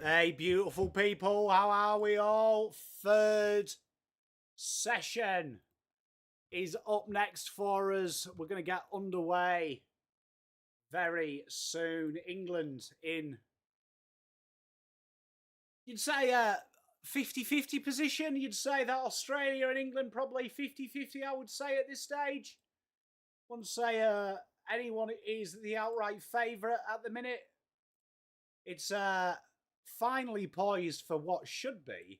Hey, beautiful people, how are we all? Third session is up next for us. We're going to get underway very soon. England in, you'd say, 50-50 position. You'd say that Australia and England probably 50-50, I would say, at this stage. Wouldn't say anyone is the outright favourite at the minute. It's finally poised for what should be,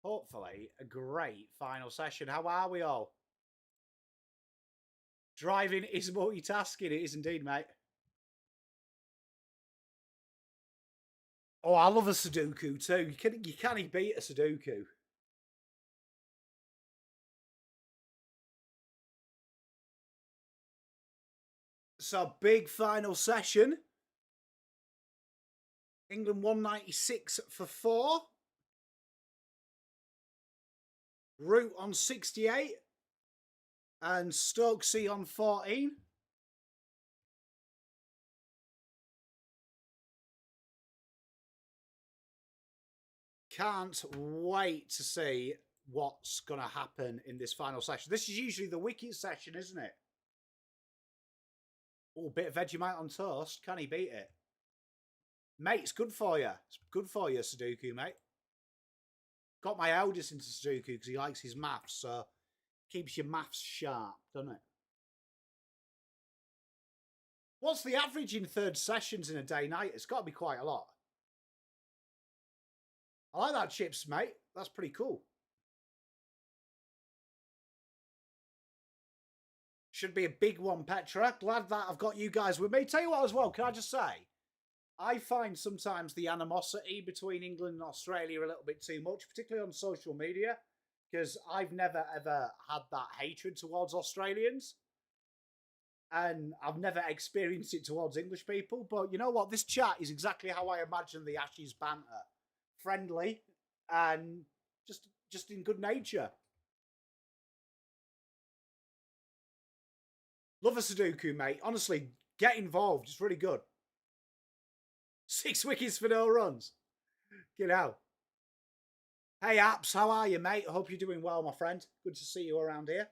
hopefully, a great final session. How are we all? Driving is multitasking. It is indeed, mate. Oh, I love a Sudoku too. You can't beat a Sudoku. So, big final session. England 196 for 4. Root on 68. And Stokesy on 14. Can't wait to see what's going to happen in this final session. This is usually the wicket session, isn't it? Oh, bit of Vegemite on toast. Can he beat it? Mate, it's good for you. It's good for you, Sudoku, mate. Got my eldest into Sudoku because he likes his maths, so keeps your maths sharp, doesn't it? What's the average in third sessions in a day-night? It's got to be quite a lot. I like that, Chips, mate. That's pretty cool. Should be a big one, Petra. Glad that I've got you guys with me. Tell you what as well, can I just say, I find sometimes the animosity between England and Australia a little bit too much, particularly on social media, because I've never, ever had that hatred towards Australians. And I've never experienced it towards English people. But you know what? This chat is exactly how I imagine the Ashes banter. Friendly and just in good nature. Love a Sudoku, mate. Honestly, get involved. It's really good. 6 wickets for no runs. Get out. Hey, Apps, how are you, mate? I hope you're doing well, my friend. Good to see you around here.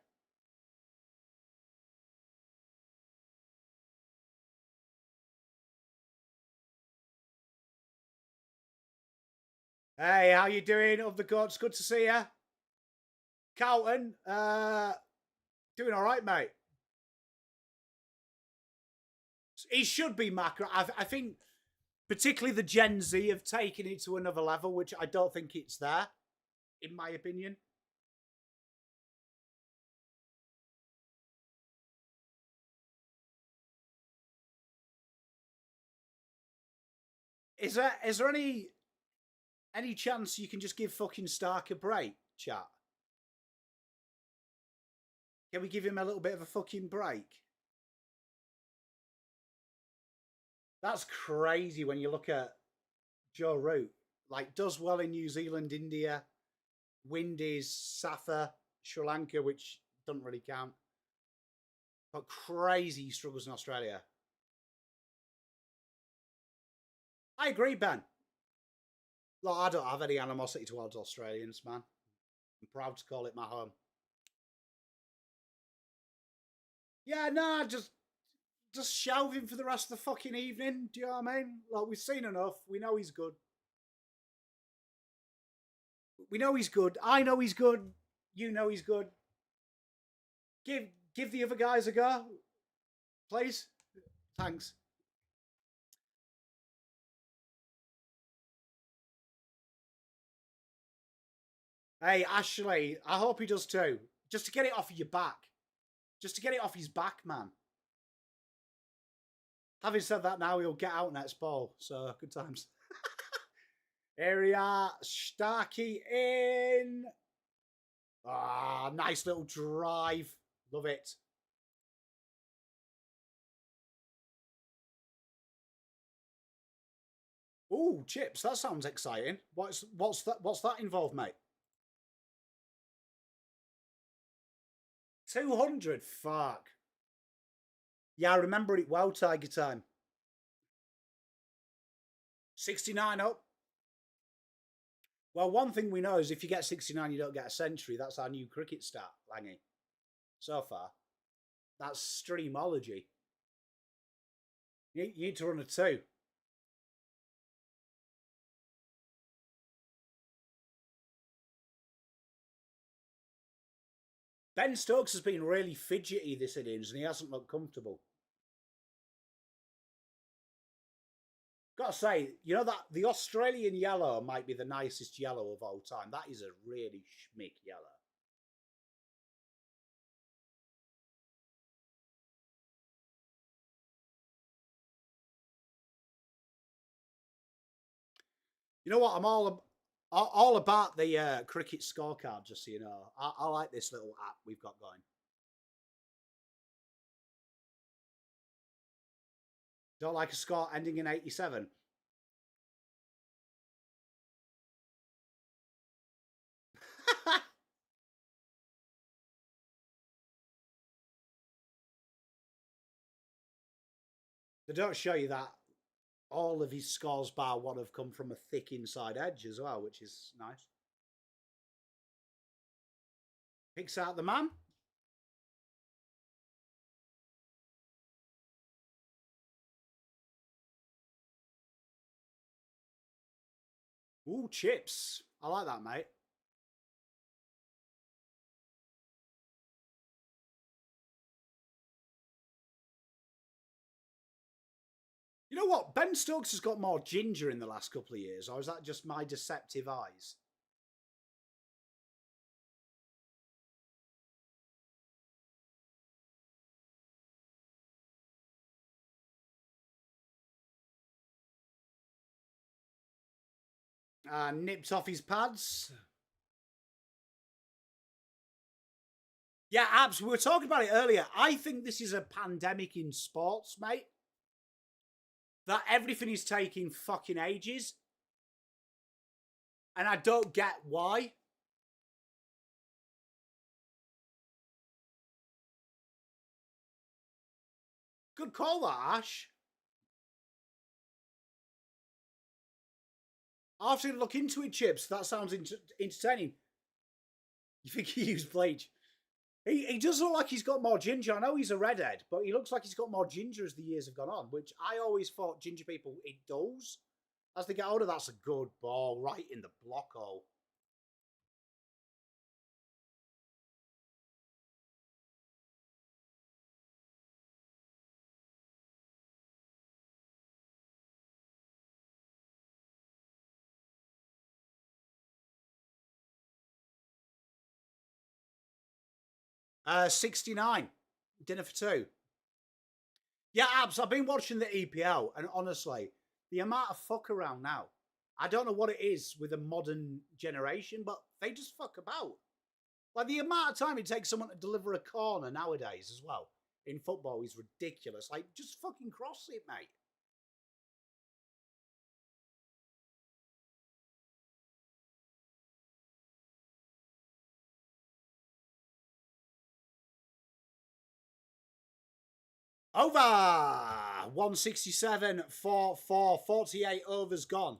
Hey, how you doing, of the gods? Good to see you. Carlton, doing all right, mate. He should be macro. I think particularly the Gen Z have taken it to another level, which I don't think it's there, in my opinion. Is there any chance you can just give fucking Stark a break, chat? Can we give him a little bit of a fucking break? That's crazy when you look at Joe Root. Like, does well in New Zealand, India, Windies, Satha, Sri Lanka, which doesn't really count. But crazy struggles in Australia. I agree, Ben. Look, I don't have any animosity towards Australians, man. I'm proud to call it my home. Yeah, nah, just shelve him for the rest of the fucking evening. Do you know what I mean? Like, we've seen enough. We know he's good. We know he's good. I know he's good. You know he's good. Give the other guys a go, please. Thanks. Hey, Ashley, I hope he does too. Just to get it off of your back. Just to get it off his back, man. Having said that, now he'll get out next ball. So, good times. Here we are. Starkey in. Ah, nice little drive. Love it. Ooh, Chips, that sounds exciting. What's that involved, mate? 200? Fuck. Yeah, I remember it well, Tiger Time. 69 up. Well, one thing we know is if you get 69, you don't get a century. That's our new cricket stat, Langy. So far. That's streamology. You need to run a 2. Ben Stokes has been really fidgety this innings and he hasn't looked comfortable. Gotta say, you know that the Australian yellow might be the nicest yellow of all time. That is a really schmick yellow. You know what? I'm all about the cricket scorecard, just so you know. I like this little app we've got going. Don't like a score ending in 87. They don't show you that all of his scores bar one have come from a thick inside edge as well, which is nice. Picks out the man. Ooh, chips. I like that, mate. You know what? Ben Stokes has got more ginger in the last couple of years, or is that just my deceptive eyes? Nipped off his pads. Yeah, abs. We were talking about it earlier. I think this is a pandemic in sports, mate. That everything is taking fucking ages. And I don't get why. Good call, that, Ash. I'll have to look into it, Chips. That sounds entertaining. You think he used bleach? He does look like he's got more ginger. I know he's a redhead, but he looks like he's got more ginger as the years have gone on, which I always thought ginger people, it does. As they get older, that's a good ball right in the block hole. Uh, 69. Dinner for 2. Yeah, abs. I've been watching the EPL, and honestly, the amount of fuck around now. I don't know what it is with a modern generation, but they just fuck about. Like the amount of time it takes someone to deliver a corner nowadays as well in football is ridiculous. Like, just fucking cross it, mate. Over 167 for 48 overs gone.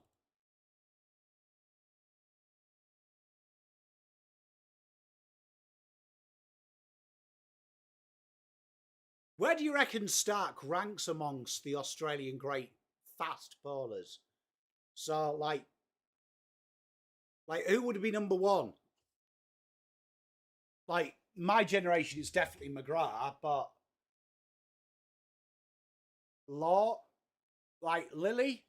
Where do you reckon Stark ranks amongst the Australian great fast bowlers? So, who would be number one? Like, my generation is definitely McGrath, but Law, like Lily.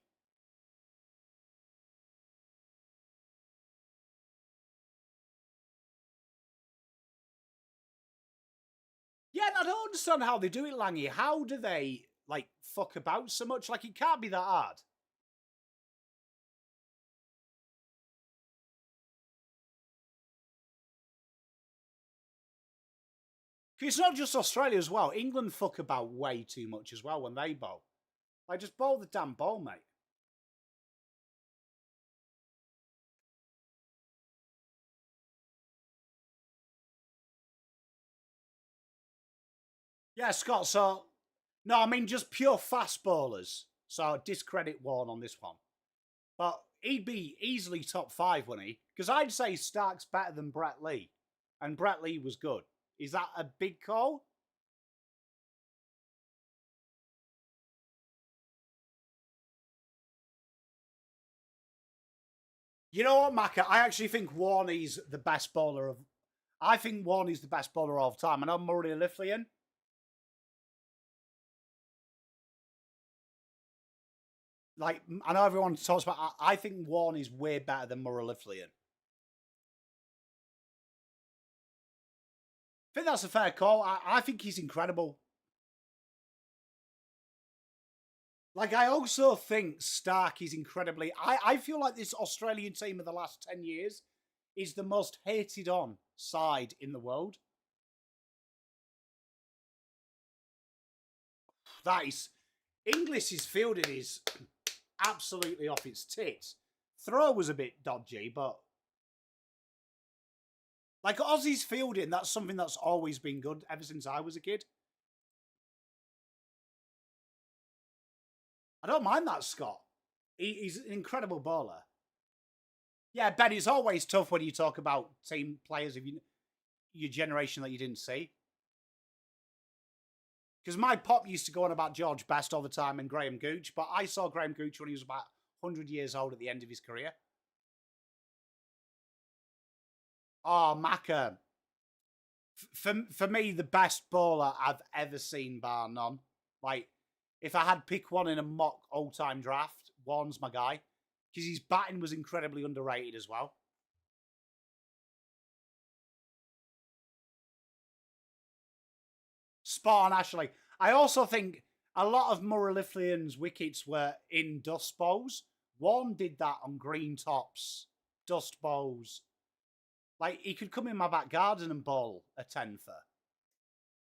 Yeah, and I don't understand how they do it, Langy. How do they, like, fuck about so much? Like, it can't be that hard. It's not just Australia as well. England fuck about way too much as well when they bowl. Like, just bowl the damn ball, mate. Yeah, Scott, so... No, I mean just pure fast bowlers. So discredit Warne on this one. But he'd be easily top 5, wouldn't he? Because I'd say Stark's better than Brett Lee. And Brett Lee was good. Is that a big call? You know what, Macca? I actually think Warney's the best bowler of... I think Warney's the best bowler of all time. I know Murray Lithlian. Like, I know everyone talks about... I think Warney's way better than Murray Lithlian. I think that's a fair call. I think he's incredible. Like, I also think Stark is incredibly... I feel like this Australian team of the last 10 years is the most hated on side in the world. That is... Inglis's fielding is absolutely off its tits. Throw was a bit dodgy, but... Like, Aussie's fielding, that's something that's always been good ever since I was a kid. I don't mind that, Scott. He's an incredible bowler. Yeah, Ben, it's always tough when you talk about team players of your generation that you didn't see. Because my pop used to go on about George Best all the time and Graham Gooch, but I saw Graham Gooch when he was about 100 years old at the end of his career. Oh, Macca. For me, the best bowler I've ever seen, bar none. Like, if I had to pick one in a mock all-time draft, Warne's my guy. Because his batting was incredibly underrated as well. Spot on, Ashley. I also think a lot of Murray Lithlian's wickets were in dust bowls. Warne did that on green tops, dust bowls. Like, he could come in my back garden and bowl a 10-fer.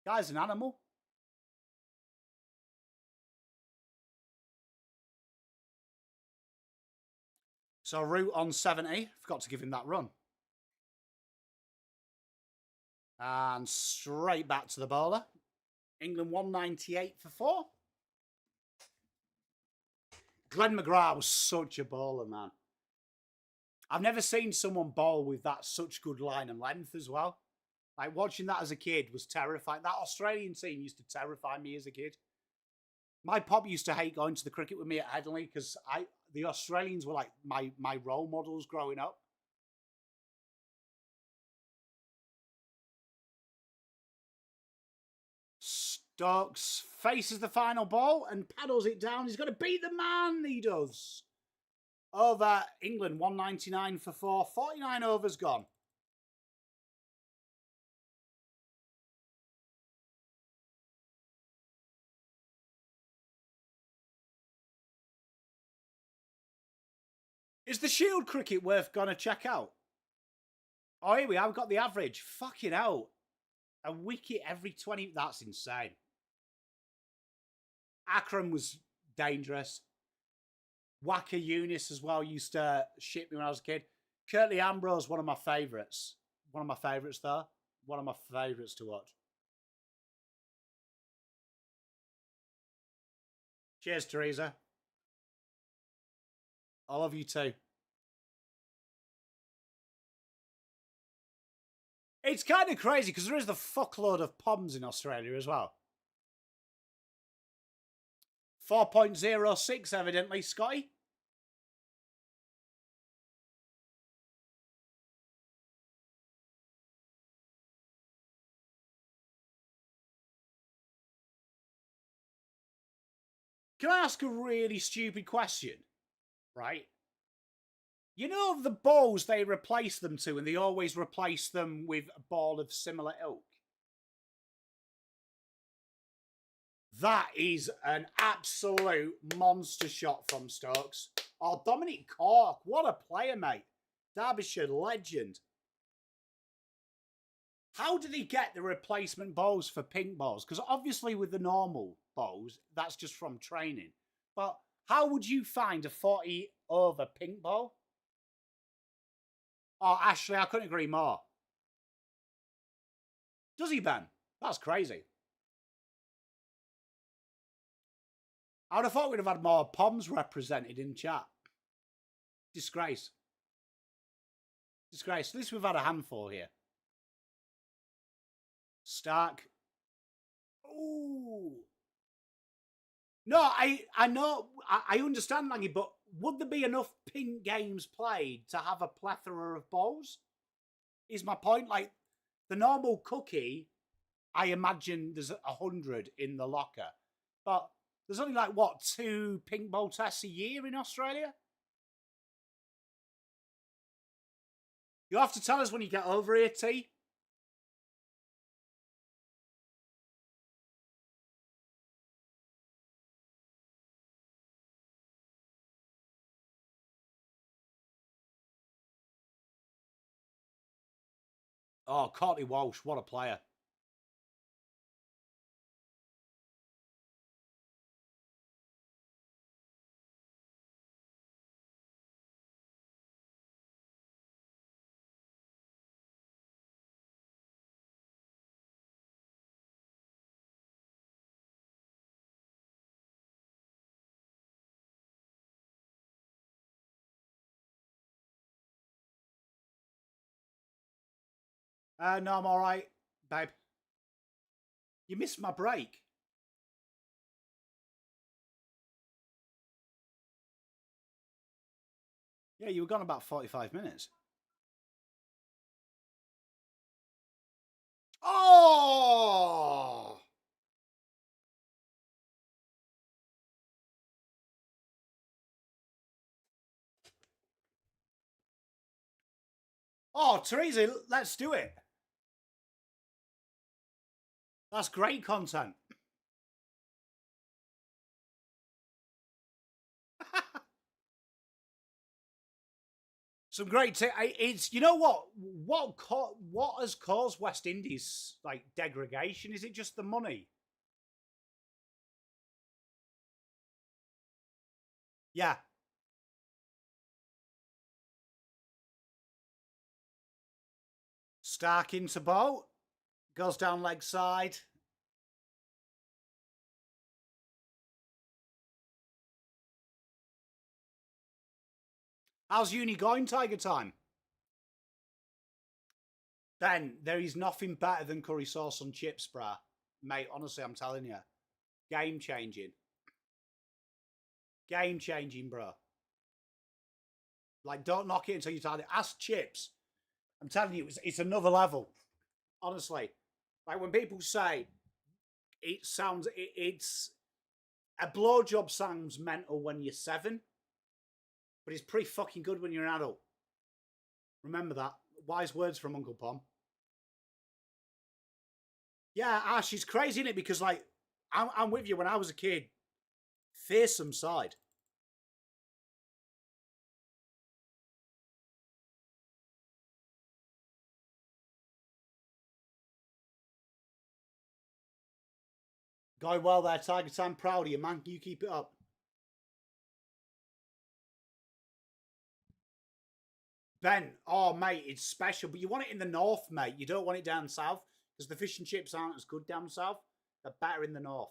Guy's an animal. So, Root on 70. Forgot to give him that run. And straight back to the bowler. England 198 for 4. Glenn McGrath was such a bowler, man. I've never seen someone bowl with that such good line and length as well. Like, watching that as a kid was terrifying. That Australian team used to terrify me as a kid. My pop used to hate going to the cricket with me at Headingley because the Australians were like my role models growing up. Stokes faces the final ball and paddles it down. He's got to beat the man, he does. Over England, 199 for 4. 49 overs gone. Is the Shield cricket worth going to check out? Oh, here we are. We've got the average. Fucking hell. A wicket every 20... That's insane. Akram was dangerous. Wacker Eunice as well used to shit me when I was a kid. Curtly Ambrose, one of my favourites. One of my favourites, though. One of my favourites to watch. Cheers, Teresa. I love you too. It's kind of crazy because there is the fuckload of POMs in Australia as well. 4.06 evidently, Scotty. Can I ask a really stupid question? Right? You know the balls they replace them to, and they always replace them with a ball of similar ilk? That is an absolute monster shot from Stokes. Oh, Dominic Cork. What a player, mate. Derbyshire legend. How did he get the replacement balls for pink balls? Because obviously with the normal balls, that's just from training. But how would you find a 40 over pink ball? Oh, Ashley, I couldn't agree more. Does he, Ben? That's crazy. I would have thought we'd have had more POMs represented in chat. Disgrace. Disgrace. At least we've had a handful here. Stark. Ooh. No, I know, I understand, Langy, but would there be enough pink games played to have a plethora of balls? Is my point. Like, the normal cookie, I imagine there's 100 in the locker. But there's only like, what, 2 pink ball tests a year in Australia? You'll have to tell us when you get over here, T. Oh, Courtney Walsh, what a player. No, I'm all right, babe. You missed my break. Yeah, you were gone about 45 minutes. Oh! Oh, Teresa, let's do it. That's great content. Some great. It's, you know what? What has caused West Indies like degradation? Is it just the money? Yeah. Stark into bowl, goes down leg side. How's uni going, Tiger Time? Ben, there is nothing better than curry sauce on chips, brah. Mate, honestly, I'm telling you. Game changing. Game changing, bro. Like, don't knock it until you try it. Ask chips. I'm telling you, it's another level. Honestly. Like, when people say it sounds, it's a blowjob sounds mental when you're 7, but it's pretty fucking good when you're an adult. Remember that. Wise words from Uncle Pom. Yeah, she's crazy in it because, like, I'm with you. When I was a kid, fearsome side. Going well there, Tiger Time. Proud of you, man. You keep it up. Ben, oh, mate, it's special. But you want it in the north, mate. You don't want it down south because the fish and chips aren't as good down south. They're better in the north.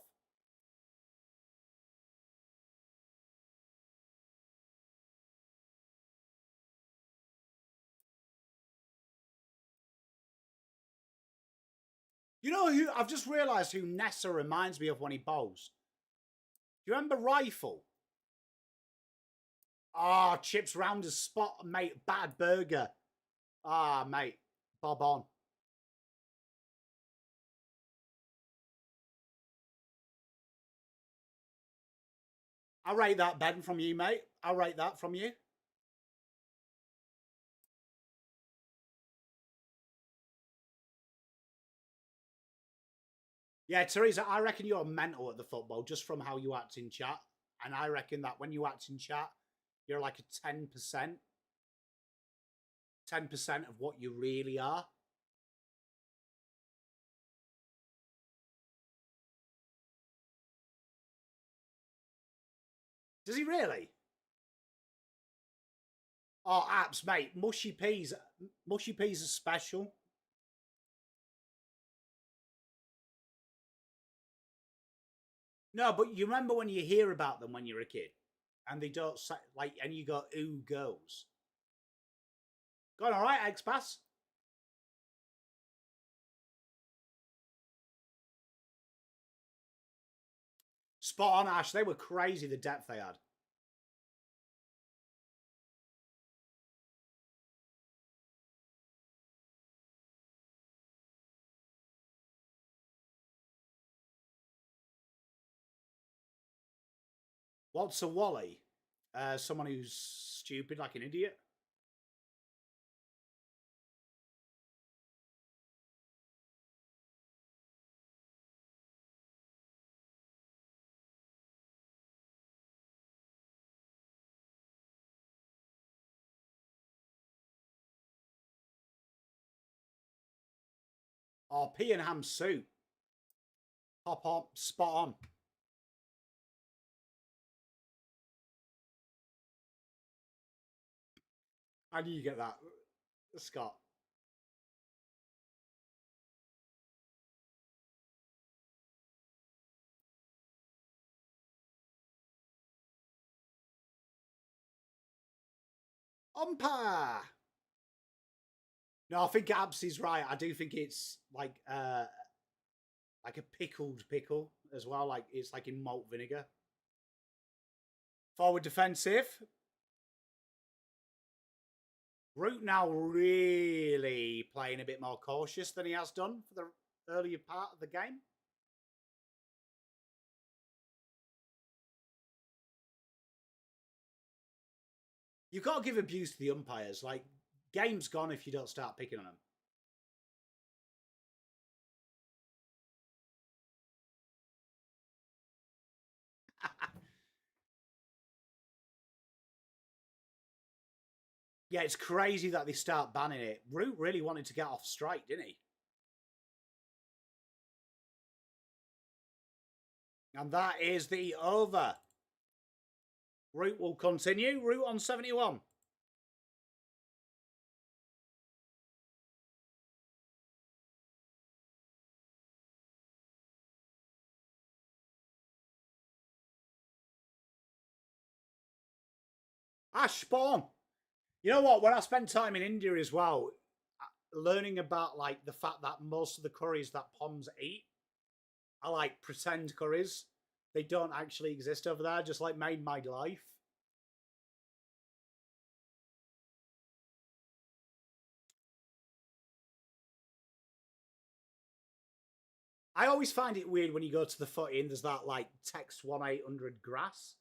You know who? I've just realised who Nessa reminds me of when he bowls. Do you remember Rifle? Ah, chips round his spot, mate. Bad burger. Ah, mate. Bob on. I'll rate that, Ben, from you, mate. I'll rate that from you. Yeah, Teresa, I reckon you're mental at the football just from how you act in chat. And I reckon that when you act in chat, you're like a 10%. 10% of what you really are. Does he really? Oh, apps, mate. Mushy peas. Mushy peas are special. No, but you remember when you hear about them when you're a kid? And they don't say, like, and you go, who goes? Going all right, X-Pass? Spot on, Ash. They were crazy, the depth they had. What's a Wally? Someone who's stupid, like an idiot. Oh, pea and ham soup. Hop on, spot on. How do you get that, Scott? Umpire. No, I think Abs is right. I do think it's like a pickled pickle as well. Like it's like in malt vinegar. Forward defensive. Root now really playing a bit more cautious than he has done for the earlier part of the game. You've got to give abuse to the umpires. Like, game's gone if you don't start picking on them. Yeah, it's crazy that they start banning it. Root really wanted to get off straight, didn't he? And that is the over. Root will continue. Root on 71. Ash spawn. You know what? When I spent time in India as well, learning about like the fact that most of the curries that Poms eat are like pretend curries. They don't actually exist over there. Just like made my life. I always find it weird when you go to the footy and there's that like text 1-800 grass.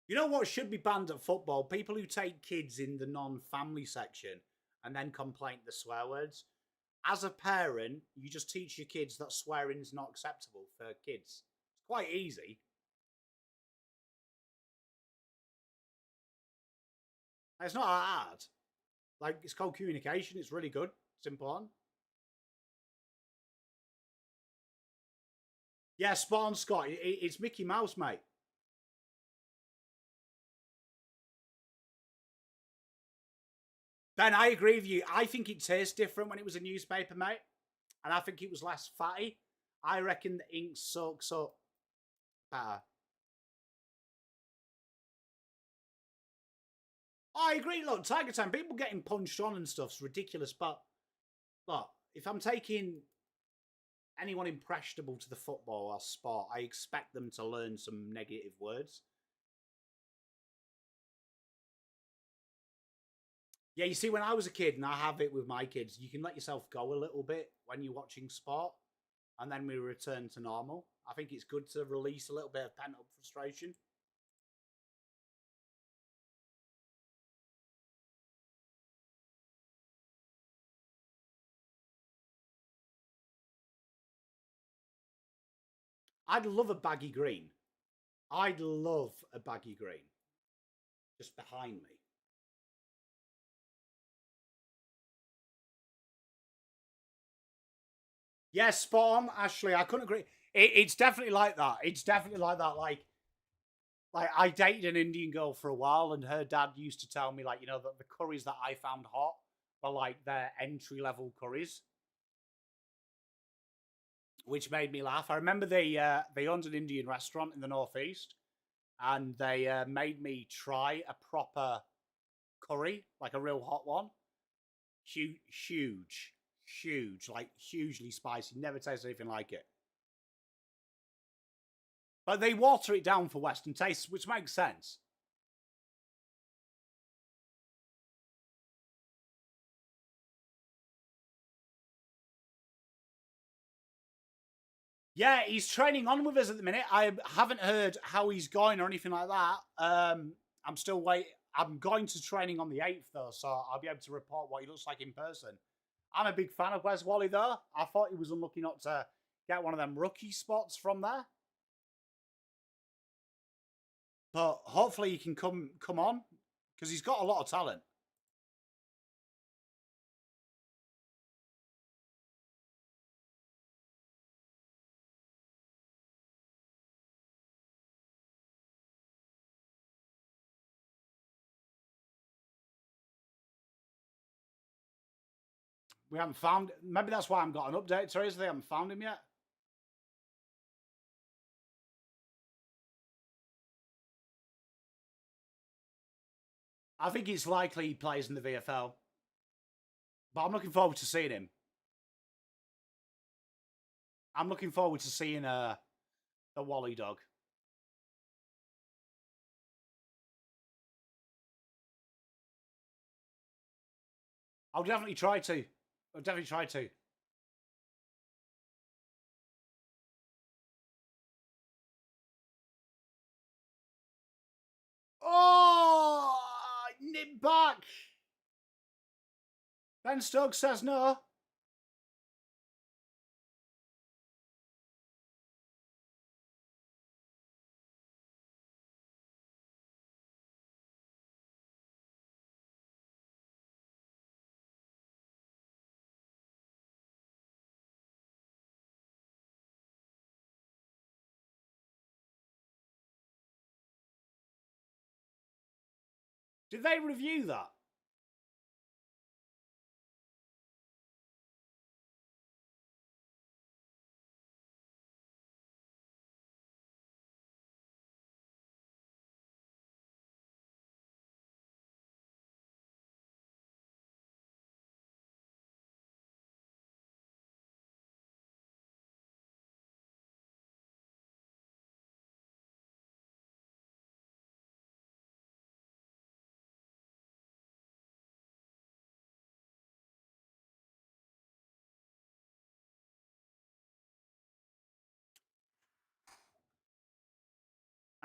You know what should be banned at football? People who take kids in the non-family section and then complain the swear words. As a parent, you just teach your kids that swearing is not acceptable for kids. It's quite easy. It's not hard. Like, it's called communication. It's really good. It's important. Yeah, spot on, Scott. It's Mickey Mouse, mate. Ben, I agree with you. I think it tastes different when it was a newspaper, mate. And I think it was less fatty. I reckon the ink soaks up better. I agree. Look, Tiger Time, people getting punched on and stuff's ridiculous. But look, if I'm taking anyone impressionable to the football or sport, I expect them to learn some negative words. Yeah, you see, when I was a kid, and I have it with my kids, you can let yourself go a little bit when you're watching sport, and then we return to normal. I think it's good to release a little bit of pent up frustration. I'd love a baggy green. I'd love a baggy green just behind me. Yes, spot on, Ashley. I couldn't agree. It's definitely like that. It's definitely like that. Like I dated an Indian girl for a while, and her dad used to tell me, like, you know, that the curries that I found hot were like their entry level curries. which made me laugh. I remember they owned an Indian restaurant in the northeast, and they made me try a proper curry, like a real hot one. Huge, like hugely spicy. Never tasted anything like it. But they water it down for Western tastes, which makes sense. Yeah, he's training on with us at the minute. I haven't heard how he's going or anything like that. I'm still waiting. I'm going to training on the 8th, though, so I'll be able to report what he looks like in person. I'm a big fan of Wes Wally, though. I thought he was unlucky not to get one of them rookie spots from there. But hopefully he can come on, because he's got a lot of talent. We haven't found... Maybe that's why I haven't got an update, Teresa. They haven't found him yet. I think it's likely he plays in the VFL. But I'm looking forward to seeing him. I'm looking forward to seeing the Wally dog. I'll definitely try to. I'll definitely try to. Oh, nip back. Ben Stokes says no. Did they review that?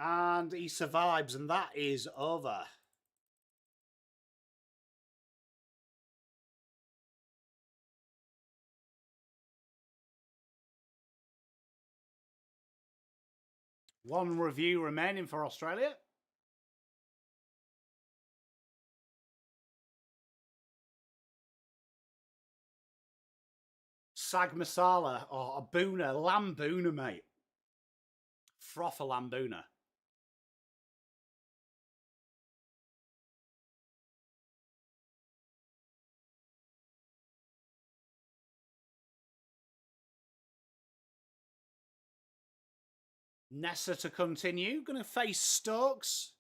And he survives, and that is over. One review remaining for Australia. Sag Masala or a Boona, lamb Boona, mate. Froth a lamb Boona. Nessa to continue. Going to face Stokes.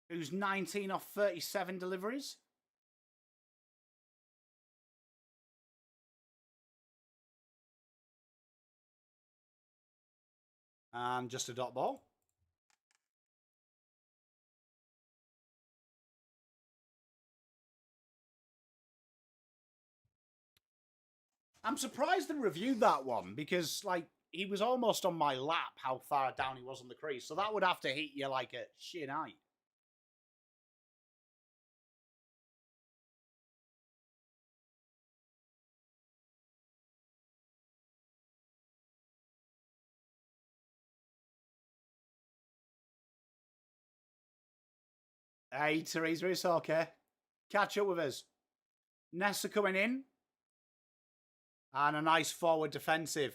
Who's 19 off 37 deliveries. And just a dot ball. I'm surprised they reviewed that one because, like, he was almost on my lap how far down he was on the crease. So that would have to hit you like a shin height. Hey, Teresa, it's okay. Catch up with us. Nessa coming in. And a nice forward defensive.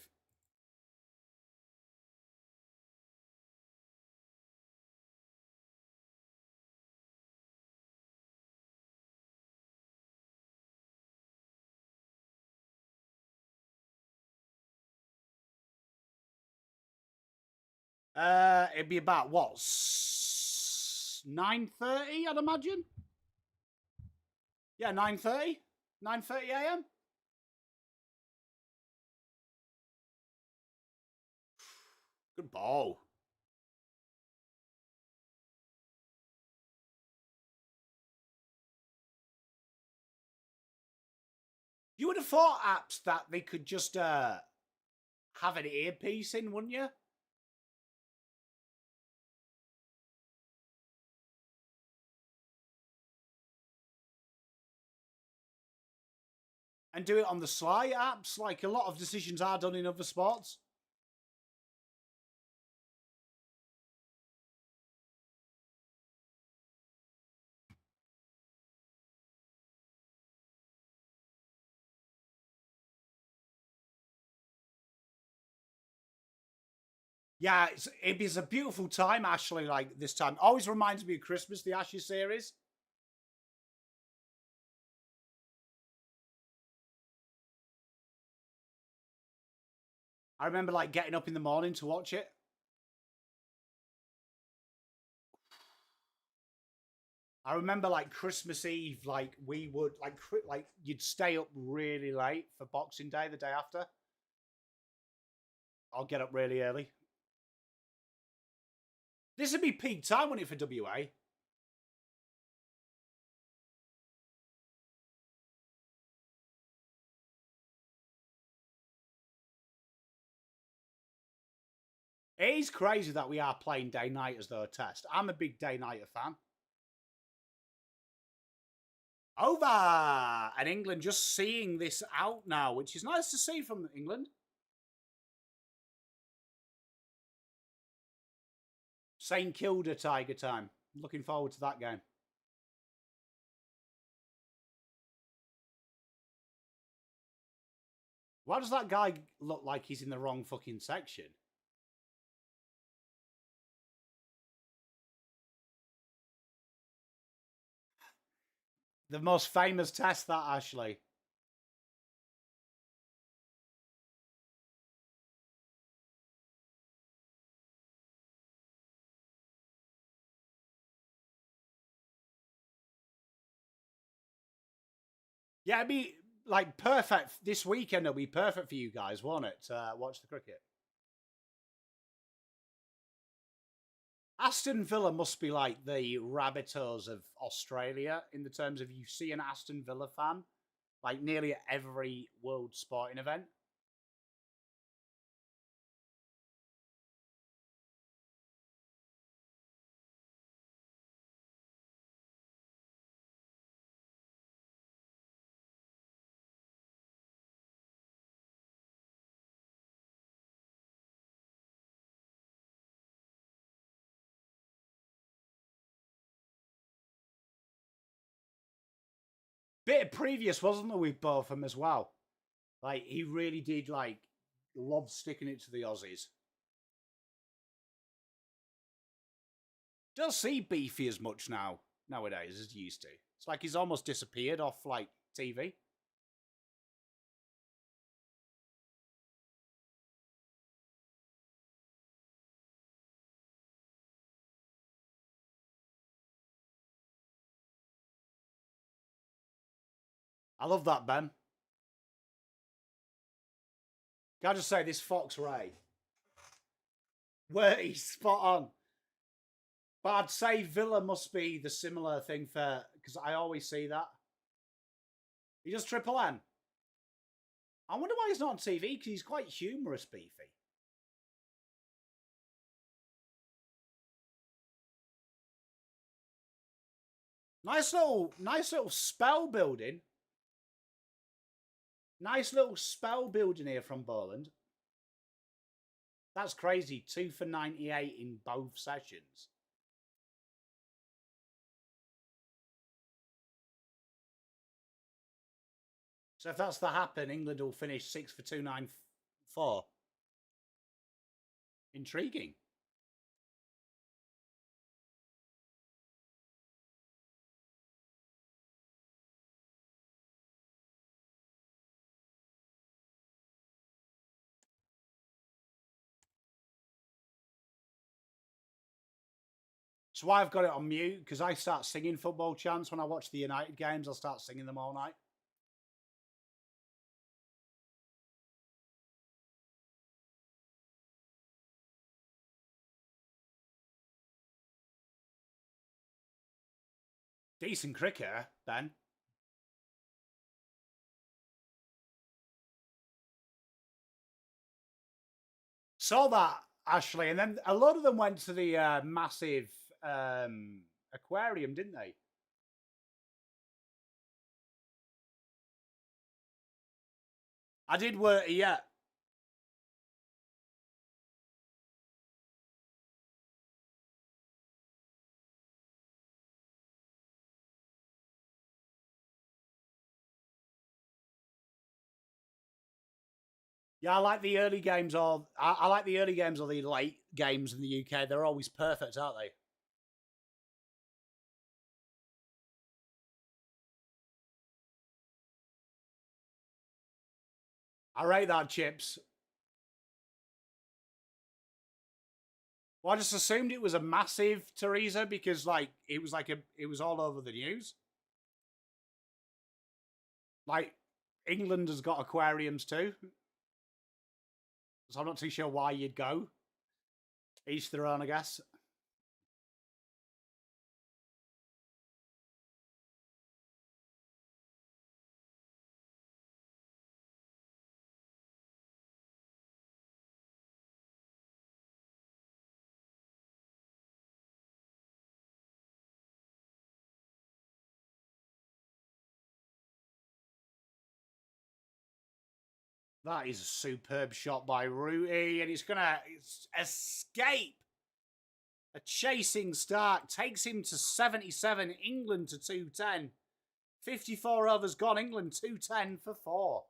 It'd be about what 9:30, I'd imagine. Yeah, 9:30, 9:30 a.m. Good ball. You would have thought apps that they could just have an earpiece in, wouldn't you? And do it on the sly apps, like a lot of decisions are done in other sports. Yeah, it's a beautiful time, Ashley, like this time. Always reminds me of Christmas, the Ashes series. I remember like getting up in the morning to watch it. I remember like Christmas Eve, like we would like you'd stay up really late for Boxing Day the day after. I'll get up really early. This would be peak time, wouldn't it, for WA? It is crazy that we are playing day night as though a test. I'm a big day nighter fan. Over! And England just seeing this out now, which is nice to see from England. St Kilda Tiger time. Looking forward to that game. Why does that guy look like he's in the wrong fucking section? The most famous test, that, Ashley. Yeah, it'd be like perfect. This weekend it'll be perfect for you guys, won't it? To watch the cricket. Aston Villa must be like the Rabbitohs of Australia in the terms of you see an Aston Villa fan like nearly at every world sporting event. Bit of previous, wasn't there, with both of them as well? Like he really did like love sticking it to the Aussies. Don't see Beefy as much nowadays as he used to. It's like he's almost disappeared off like TV. I love that, Ben. Can I just say this Fox Ray? Where he's spot on. But I'd say Villa must be the similar thing for because I always see that. He does Triple M. I wonder why he's not on TV because he's quite humorous, Beefy. Nice little spell building. Nice little spell building here from Boland. That's crazy. 2 for 98 in both sessions. So if that's to happen, England will finish 6 for 294. Intriguing. That's why I've got it on mute, because I start singing football chants when I watch the United games. I'll start singing them all night. Decent cricketer, Ben. Saw that, Ashley, and then a lot of them went to the massive aquarium, didn't they? I did work, yeah. Yeah, I like the early games of I like the early games or the late games in the UK. They're always perfect, aren't they? I rate that, Chips. Well, I just assumed it was a massive Teresa because like it was all over the news. Like England has got aquariums too. So I'm not too sure why you'd go. Each their own, I guess. That is a superb shot by Rooty, and he's gonna escape. A chasing start takes him to 77, England to 210. 54 overs gone, England 210 for 4.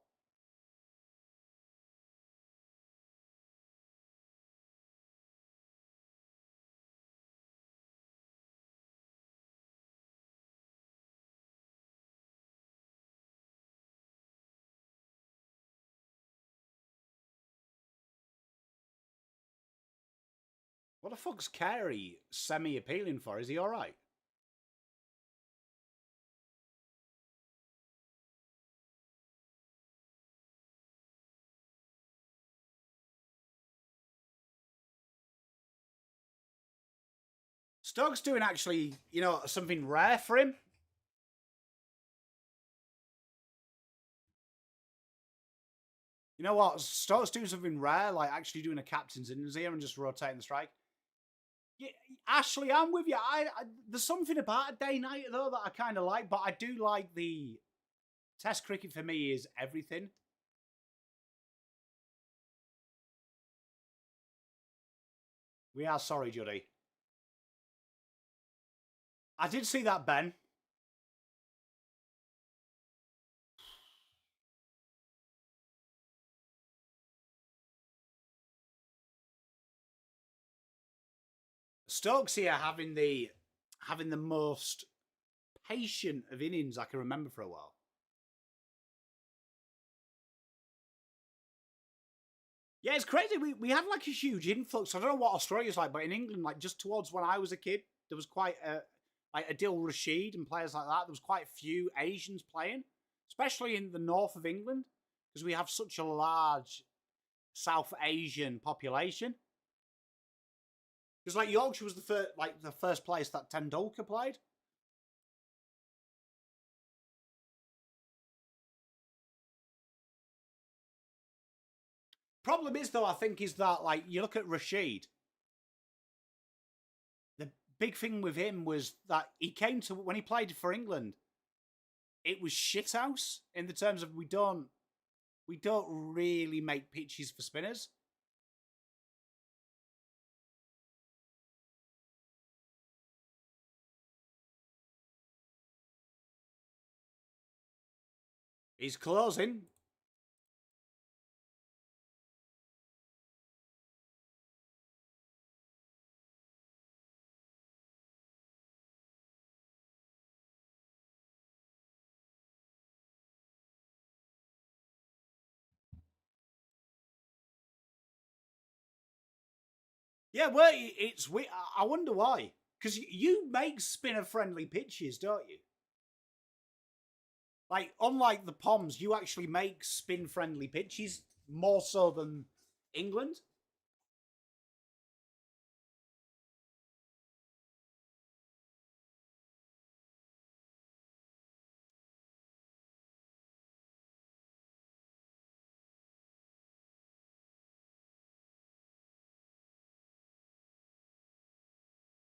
What the fuck's Carey semi-appealing for? Is he alright? Stokes doing actually, something rare for him. You know what? Stokes doing something rare, like actually doing a captain's innings here and just rotating the strike. Yeah, Ashley, I'm with you. There's something about a day night though that I kind of like, but I do like the Test cricket for me is everything. We are sorry, Juddy. I did see that, Ben. Stokes here having the most patient of innings I can remember for a while. Yeah, it's crazy. We had like a huge influx. I don't know what Australia's like, but in England, like just towards when I was a kid, there was quite like Adil Rashid and players like that. There was quite a few Asians playing, especially in the north of England, because we have such a large South Asian population. Because like Yorkshire was the first place that Tendulkar played. Problem is though, I think is that like you look at Rashid, the big thing with him was that he came to when he played for England, it was shithouse in the terms of we don't really make pitches for spinners. He's closing. Yeah, well, it's we. I wonder why. Because you make spinner-friendly pitches, don't you? Like, unlike the Poms, you actually make spin-friendly pitches more so than England.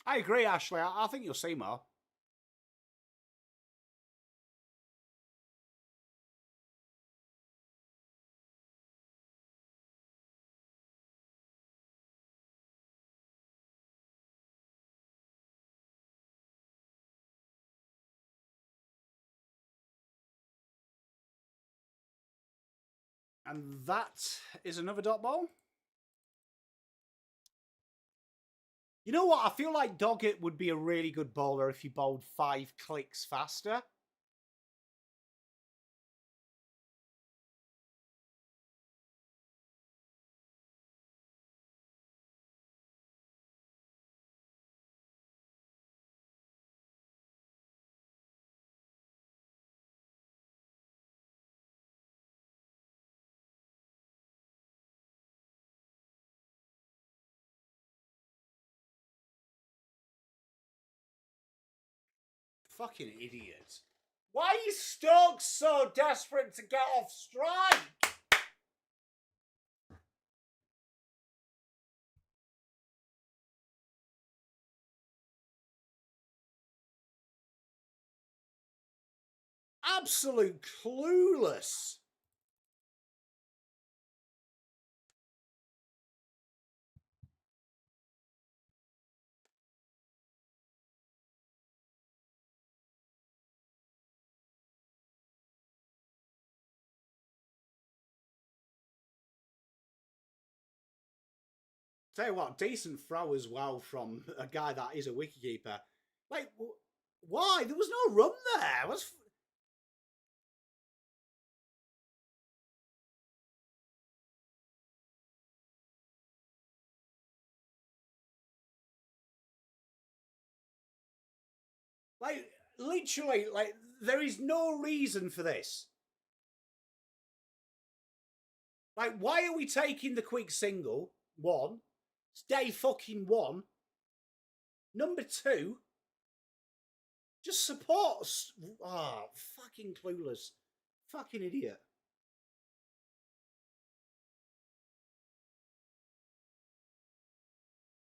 I agree, Ashley. I think you'll see more. And that is another dot ball. You know what? I feel like Doggett would be a really good bowler if he bowled 5 clicks faster. Fucking idiot. Why is Stokes so desperate to get off strike? Absolute clueless. Tell you what, decent throw as well from a guy that is a wicketkeeper. Like, why? There was no run there. Like, literally, like, there is no reason for this. Like, why are we taking the quick single? One, it's day fucking one. Number two, just support us. Ah, oh, fucking clueless. Fucking idiot.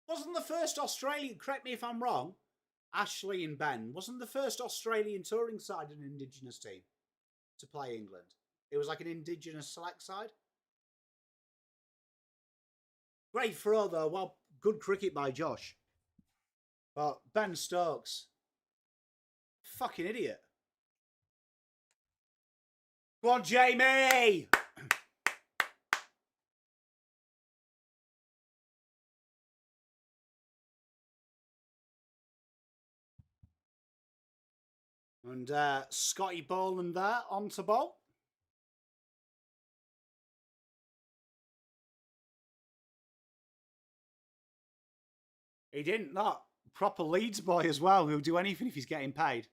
Wasn't the first Australian, correct me if I'm wrong, Ashley and Ben, wasn't the first Australian touring side an Indigenous team to play England? It was like an Indigenous select side. Great throw, though. Well, good cricket by Josh. But Ben Stokes, fucking idiot. Go on, Jamie! And Scotty Boland there onto ball. He didn't, that. Proper Leeds boy as well, who'll do anything if he's getting paid.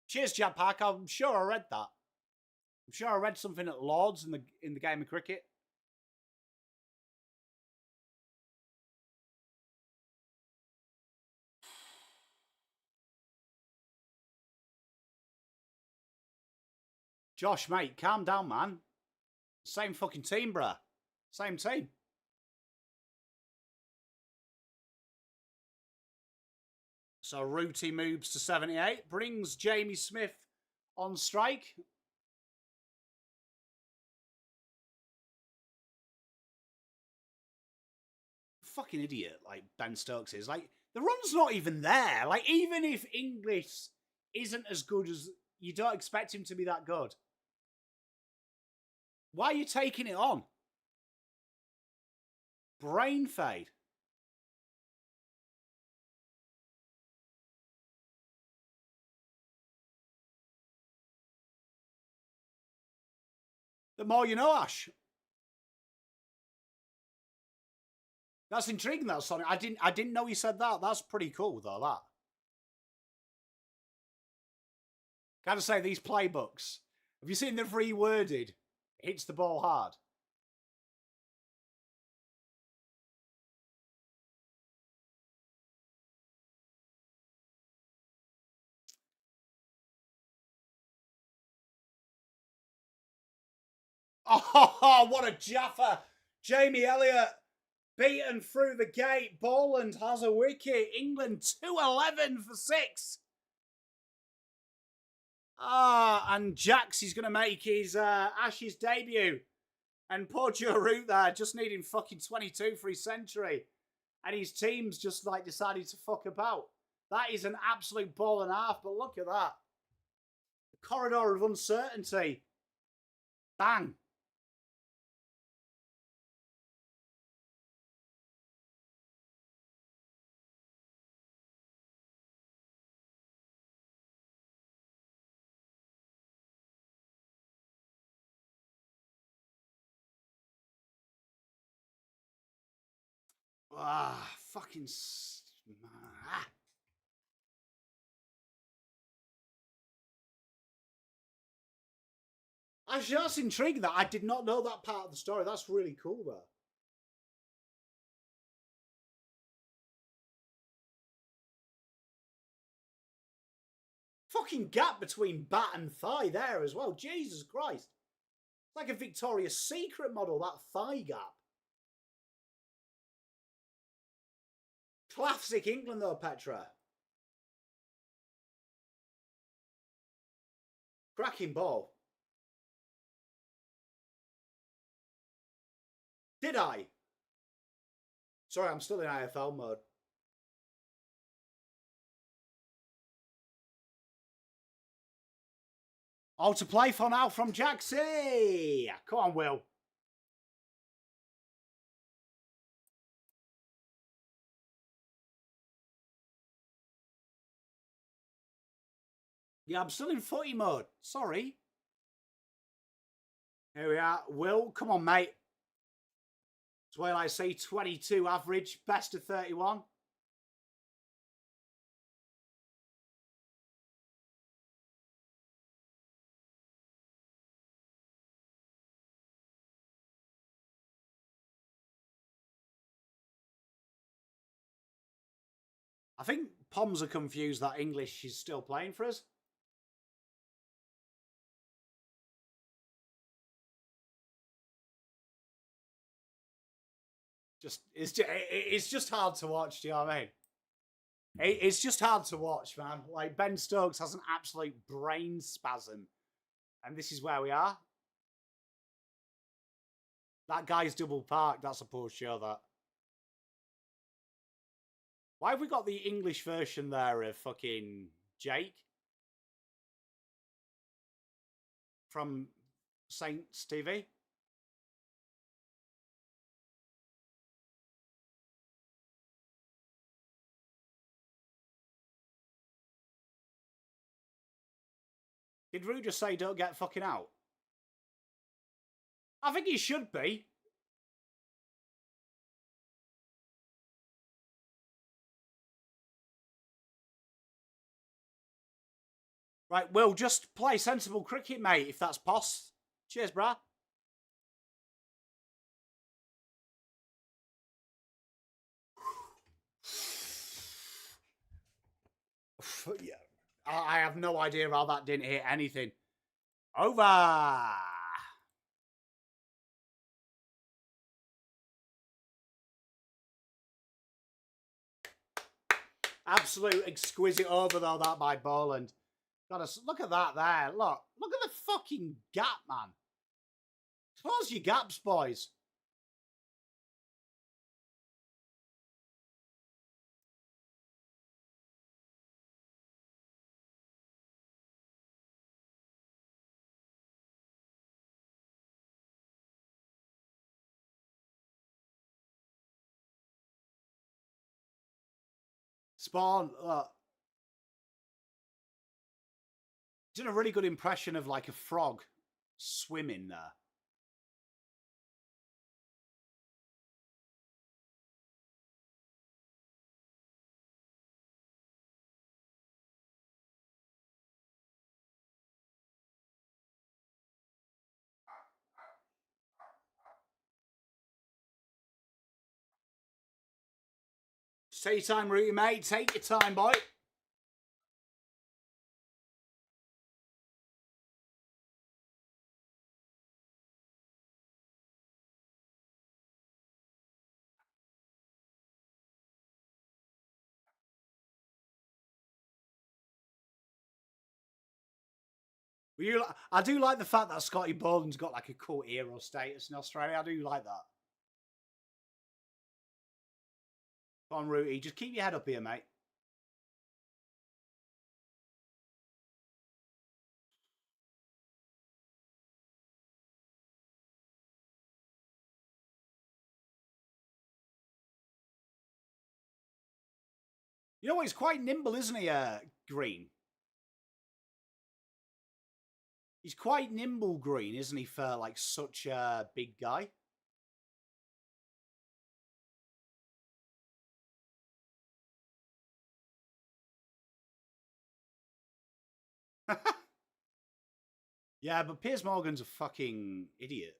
Cheers, Jab Pack. I'm sure I read that. I'm sure I read something at Lords in the game of cricket. Josh, mate, calm down, man. Same fucking team, bruh. Same team. So Rooty moves to 78, brings Jamie Smith on strike. Fucking idiot, like Ben Stokes is. Like, the run's not even there. Like, even if English isn't as good as... You don't expect him to be that good. Why are you taking it on? Brain fade. The more you know, Ash. That's intriguing, that, Sonic. I didn't know he said that. That's pretty cool, though, that. Gotta say, these playbooks. Have you seen the reworded? Hits the ball hard. Oh, what a jaffer. Jamie Elliott beaten through the gate. Boland has a wicket. England 2-11 for 6. And Jax is going to make his Ashes debut. And poor Joe Root there, just needing fucking 22 for his century. And his team's just like decided to fuck about. That is an absolute ball and a half, but look at that. The corridor of uncertainty. Bang. Fucking... Actually, that's intriguing. That I did not know that part of the story. That's really cool, though. Fucking gap between bat and thigh there as well. Jesus Christ. It's like a Victoria's Secret model, that thigh gap. Classic England, though, Petra. Cracking ball. Did I? Sorry, I'm still in IFL mode. Oh, to play for now from Jaxie. Come on, Will. Yeah, I'm still in footy mode. Sorry. Here we are. Will, come on, mate. It's where I say 22 average, best of 31. I think Poms are confused that English is still playing for us. It's just hard to watch, do you know what I mean? It's just hard to watch, man. Like, Ben Stokes has an absolute brain spasm. And this is where we are. That guy's double parked. That's a poor show, that. Why have we got the English version there of fucking Jake? From Saints TV? Did Rue just say don't get fucking out? I think he should be. Right, Will, just play sensible cricket, mate, if that's poss. Cheers, brah. Yeah. I have no idea how that didn't hit anything. Over. Absolute exquisite over, though, that by Boland. Gotta look at that there. Look at the fucking gap, man. Close your gaps, boys. Spawn, look. Did a really good impression of like a frog swimming there. Take your time, Rooty, mate. Take your time, boy. I do like the fact that Scotty Boland's got like a cult hero status in Australia. I do like that. Come on, Rooty. Just keep your head up here, mate. You know what? He's quite nimble, isn't he, Green? He's quite nimble, Green, isn't he, for like such a big guy? Yeah, but Piers Morgan's a fucking idiot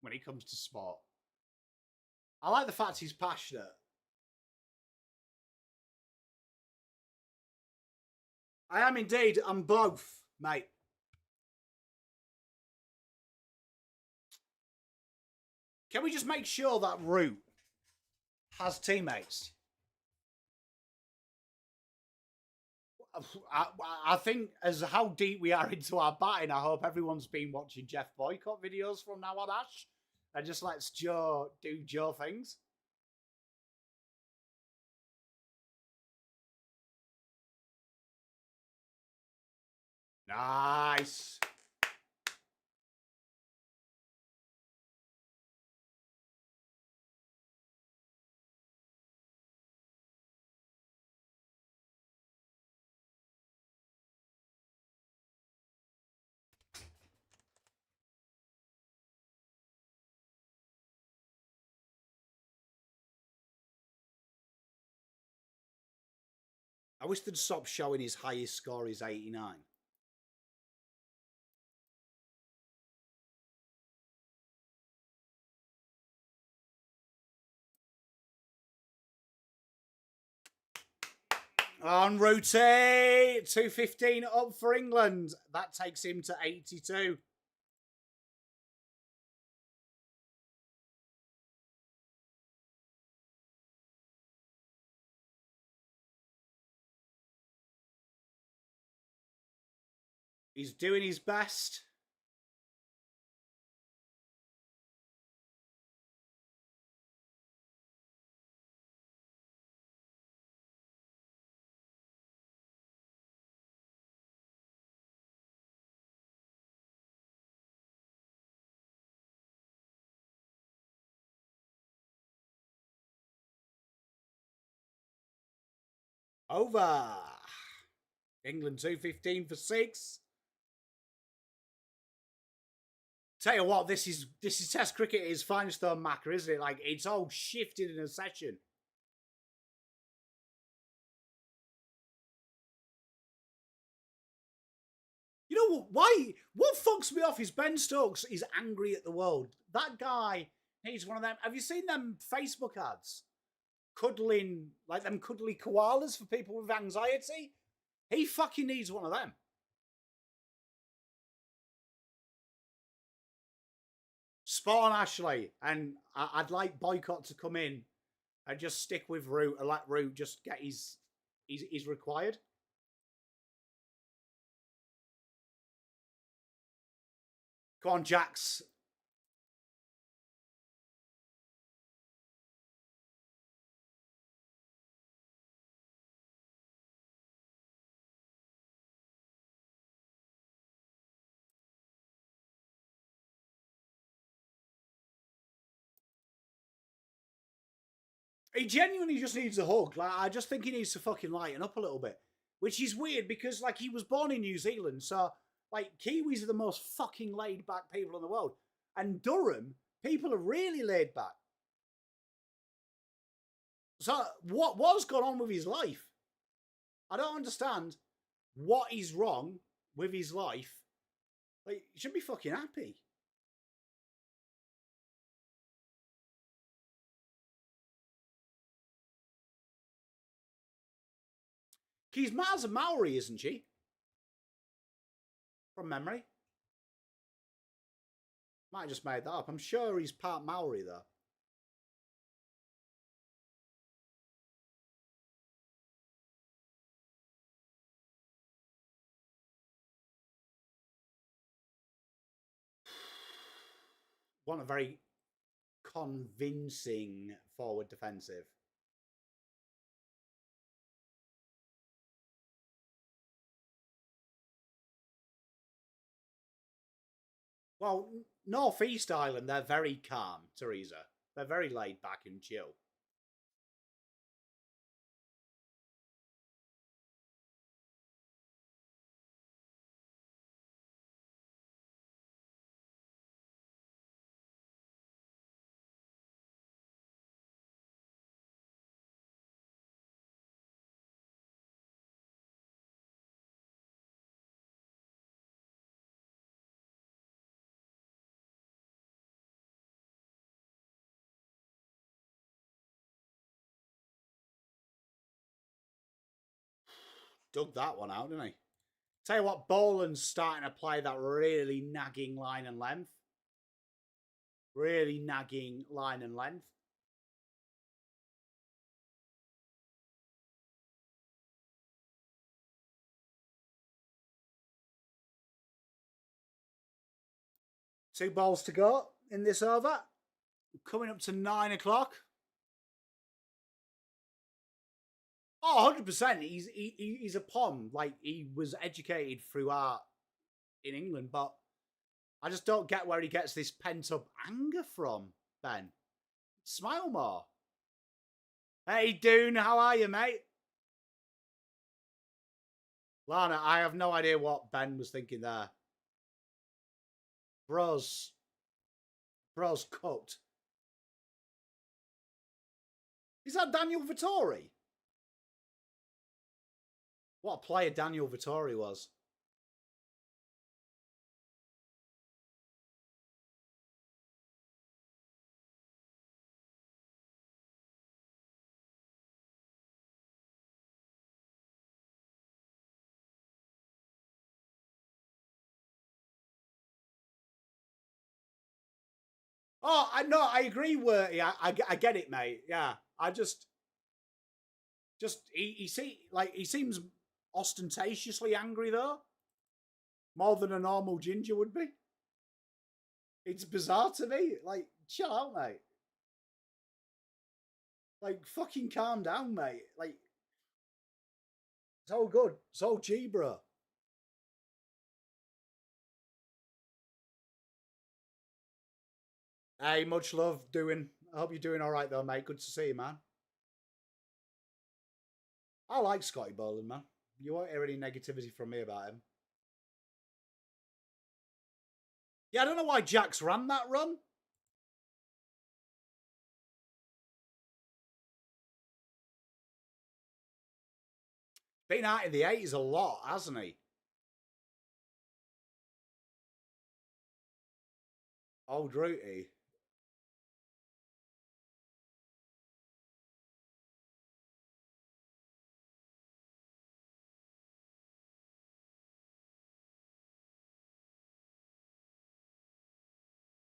when it comes to sport. I like the fact he's passionate. I am indeed. I'm both, mate. Can we just make sure that Root has teammates? I think as how deep we are into our batting, I hope everyone's been watching Jeff Boycott videos from now on, Ash. And just lets Joe do Joe things. Nice. I wish they'd stop showing his highest score is 89. On route 215 up for England. That takes him to 82. He's doing his best. Over. England 215 for 6. Tell you what, this is Test cricket at its finest though, Macca, isn't it? Like, it's all shifted in a session. You know why? What fucks me off is Ben Stokes is angry at the world. That guy, he's one of them. Have you seen them Facebook ads? Cuddling, like them cuddly koalas for people with anxiety? He fucking needs one of them. Spawn Ashley, and I'd like Boycott to come in and just stick with Root and let Root just get his required. Come on, Jax. He genuinely just needs a hug. Like, I just think he needs to fucking lighten up a little bit. Which is weird because, like, he was born in New Zealand, so, like, Kiwis are the most fucking laid back people in the world. And Durham, people are really laid back. So, what's gone on with his life? I don't understand what is wrong with his life. Like, he should be fucking happy. She's Mars a Maori, isn't she? From memory. Might have just made that up. I'm sure he's part Maori, though. Want a very convincing forward defensive. Well, North East Island, they're very calm, Teresa. They're very laid back and chill. Dug that one out, didn't he? Tell you what, Boland's starting to play that really nagging line and length. Really nagging line and length. Two balls to go in this over. Coming up to 9 o'clock. Oh, 100%. He's a pom. Like, he was educated through art in England, but I just don't get where he gets this pent-up anger from, Ben. Smile more. Hey, Dune, how are you, mate? Lana, I have no idea what Ben was thinking there. Bro's cooked. Is that Daniel Vittori? What a player Daniel Vittori was. Oh, I agree, Werty. I get it, mate. Yeah, I just he seems ostentatiously angry though, more than a normal ginger would be. It's bizarre to me. Like, chill out, mate. Like, fucking calm down, mate. Like, it's all good. It's all G, bro. Hey, much love. I hope you're doing all right though, mate. Good to see you, man. I like Scotty Boland, man. You won't hear any negativity from me about him. Yeah, I don't know why Jack's ran that run. Been out in the 80s a lot, hasn't he? Old Rooty.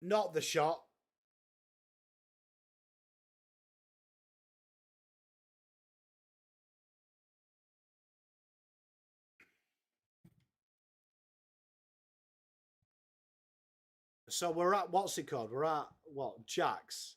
Not the shot. So we're at, what's it called? We're at, what, Jack's?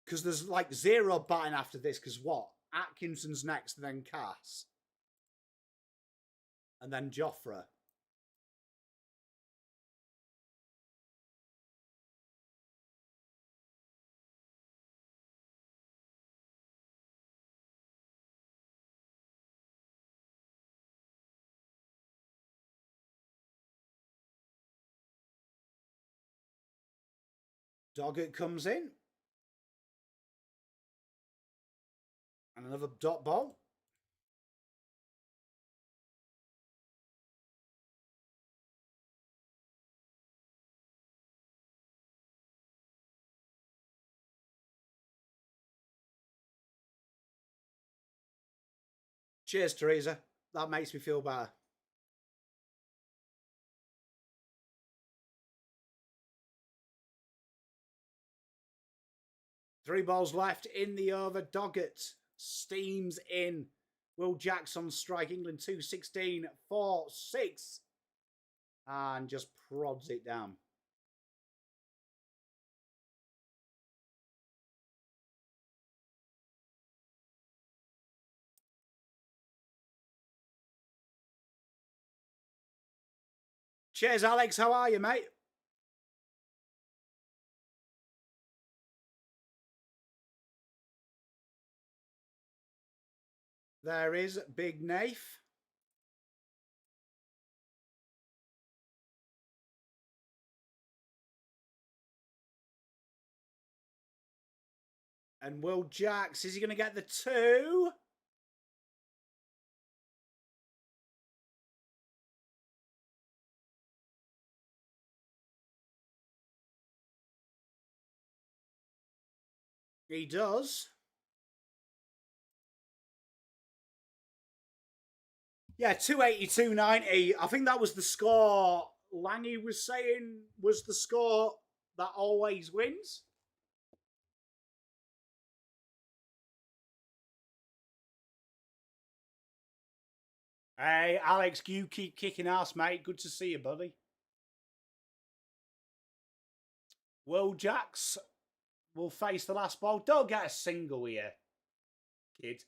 Because there's like zero batting after this. Because what? Atkinson's next, then Cass. And then Joffre. Doggett comes in. And another dot ball. Cheers, Teresa. That makes me feel better. Three balls left in the over. Doggett steams in. Will Jackson strike England 2-16, 4-6. And just prods it down. Cheers, Alex. How are you, mate? There is Big Nafe. And Will Jacks, is he going to get the 2? He does. Yeah, 280-290. I think that was the score Langy was saying was the score that always wins. Hey, Alex, you keep kicking ass, mate. Good to see you, buddy. Will Jacks will face the last ball. Don't get a single here, kid.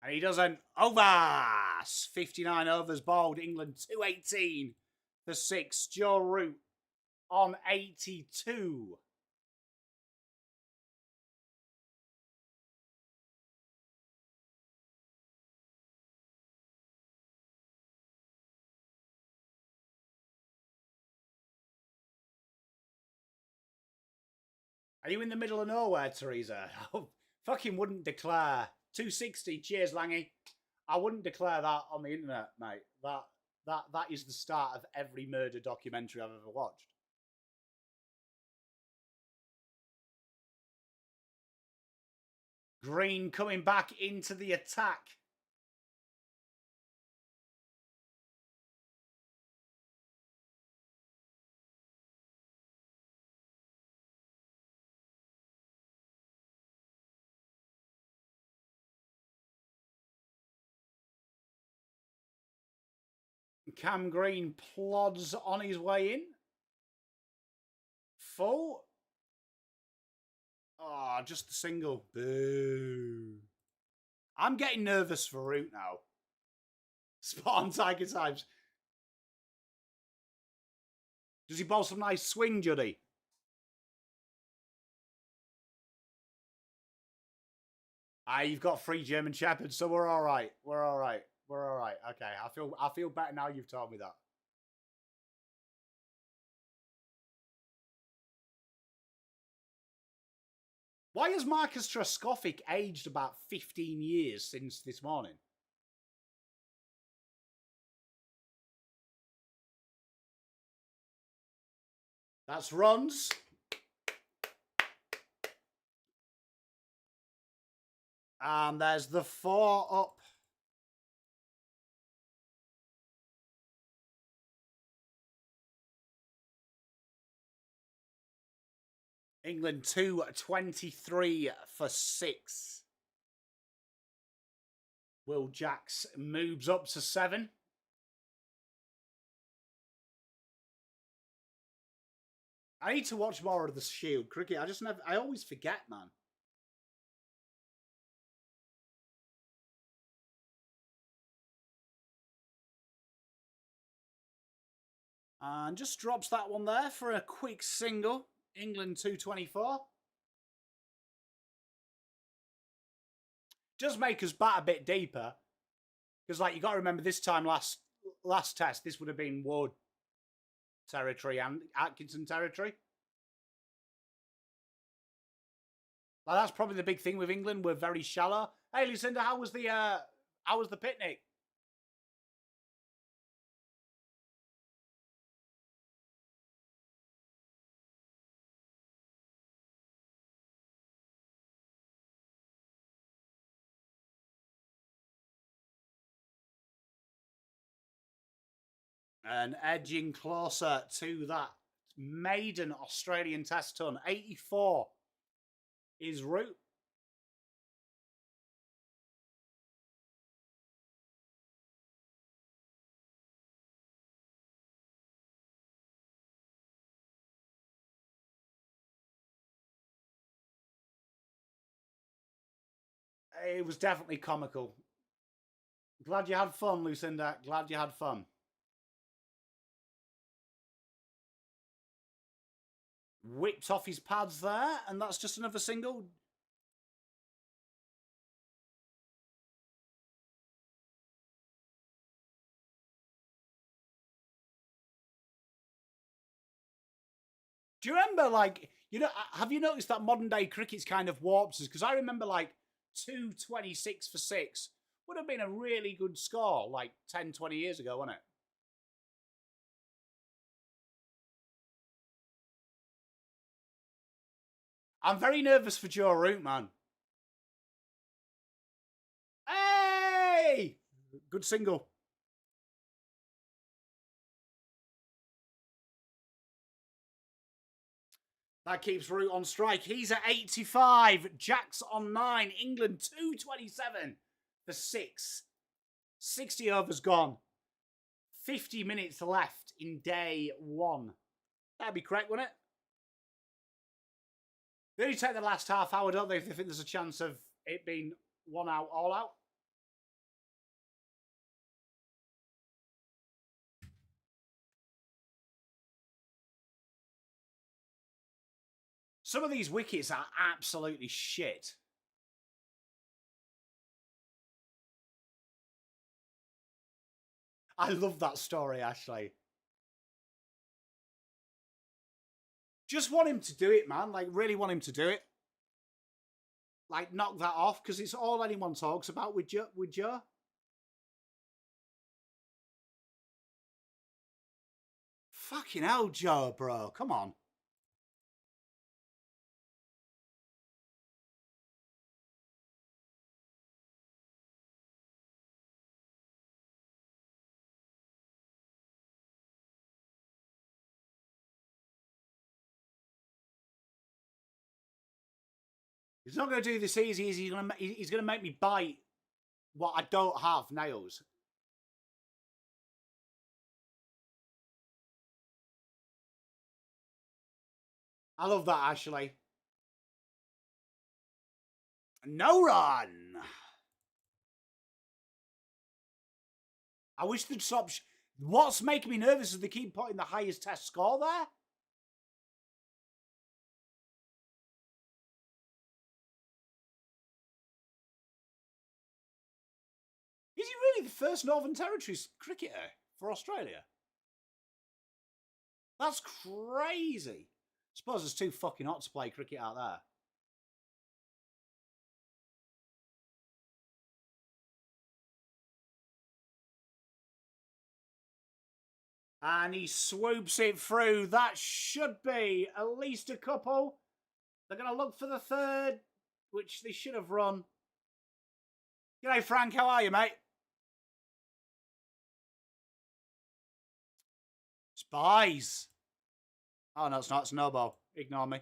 And he doesn't. Overs! 59 overs bowled. England 218 for 6. Joe Root on 82. Are you in the middle of nowhere, Teresa? I fucking wouldn't declare. 260. Cheers, Langy. I wouldn't declare that on the internet, mate. That is the start of every murder documentary I've ever watched. Green coming back into the attack. Cam Green plods on his way in. Full. Oh, just the single. Boo. I'm getting nervous for Root now. Spot on Tiger Times. Does he bowl some nice swing, Juddy? You've got 3 German Shepherds, so we're all right. We're all right. We're all right. Okay, I feel better now you've told me that. Why has Marcus Trescothick aged about 15 years since this morning? That's runs. And there's the 4 up. England 223 for 6. Will Jacks moves up to 7. I need to watch more of the Shield cricket. I always forget, man. And just drops that one there for a quick single. England 224. Does make us bat a bit deeper. Because, like, you got to remember this time last test, this would have been Wood territory and Atkinson territory. Like, that's probably the big thing with England. We're very shallow. Hey, Lucinda, how was the picnic? And edging closer to that maiden Australian test ton. 84 is Root. It was definitely comical. Glad you had fun, Lucinda. Glad you had fun. Whipped off his pads there, and that's just another single. Do you remember, like, have you noticed that modern day cricket's kind of warped us? Because I remember, like, 226 for 6 would have been a really good score, like 10, 20 years ago, wasn't it? I'm very nervous for Joe Root, man. Hey! Good single. That keeps Root on strike. He's at 85. Jack's on 9. England 227 for 6. 60 overs gone. 50 minutes left in day 1. That'd be correct, wouldn't it? They only take the last half hour, don't they, if they think there's a chance of it being 1 out, all out? Some of these wickets are absolutely shit. I love that story, Ashley. Just want him to do it, man. Like, really want him to do it. Like, knock that off, because it's all anyone talks about with Joe. Fucking hell, Joe, bro. Come on. He's not going to do this easy. He's going to make me bite what I don't have, nails. I love that, Ashley. No run. I wish they'd stop. What's making me nervous is they keep putting the highest test score there. Is he really the first Northern Territory cricketer for Australia? That's crazy. I suppose it's too fucking hot to play cricket out there. And he swoops it through. That should be at least a couple. They're going to look for the third, which they should have run. G'day, Frank. How are you, mate? Spies. Oh, no, it's not. It's no-ball. Ignore me.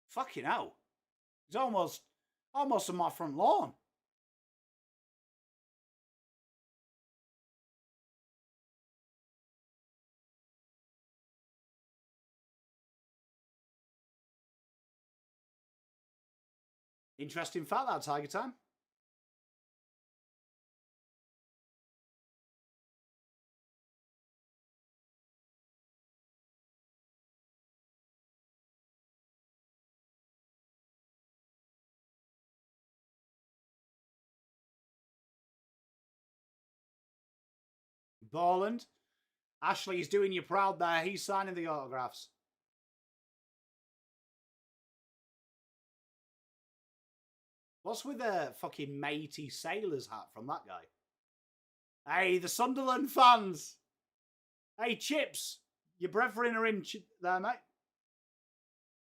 Fucking hell. He's almost on my front lawn. Interesting fact, that Tiger Time. Borland. Ashley's doing you proud there. He's signing the autographs. What's with the fucking matey sailor's hat from that guy? Hey, the Sunderland fans. Hey, Chips. Your brethren are in there, mate.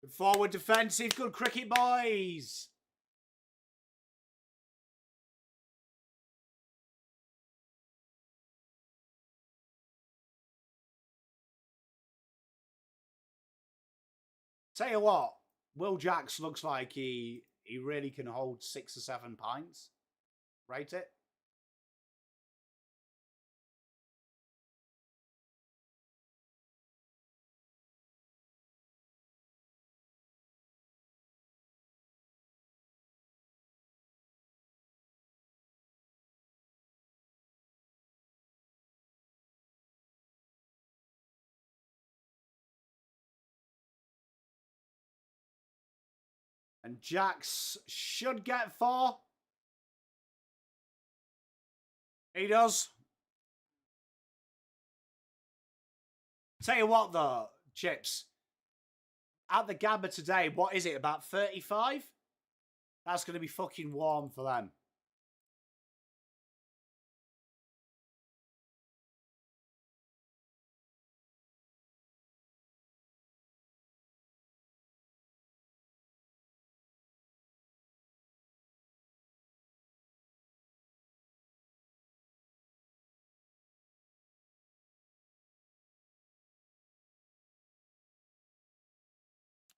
Good forward defensive. Good cricket, boys. Tell you what, Will Jacks looks like he really can hold 6 or 7 pints. Rate it. And Jacks should get 4. He does. Tell you what, though, Chips. At the Gabba today, what is it, about 35? That's going to be fucking warm for them.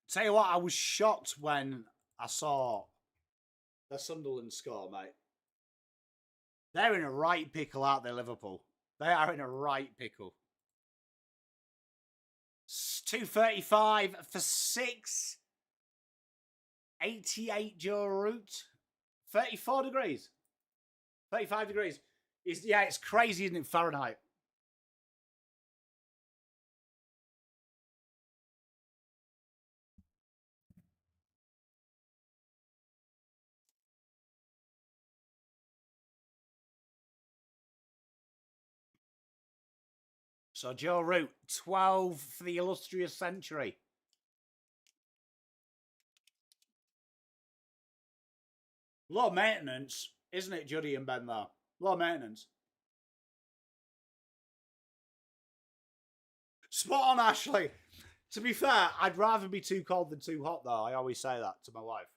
Tell you what, I was shocked when I saw the Sunderland score, mate. They're in a right pickle, aren't they, Liverpool? They are in a right pickle. 235 for 6. 88 Joe Root. 34 degrees. 35 degrees. Yeah, it's crazy, isn't it, Fahrenheit? So Joe Root, 12 for the illustrious century. Low maintenance, isn't it, Juddy and Ben, though? Low maintenance. Spot on, Ashley. To be fair, I'd rather be too cold than too hot, though. I always say that to my wife.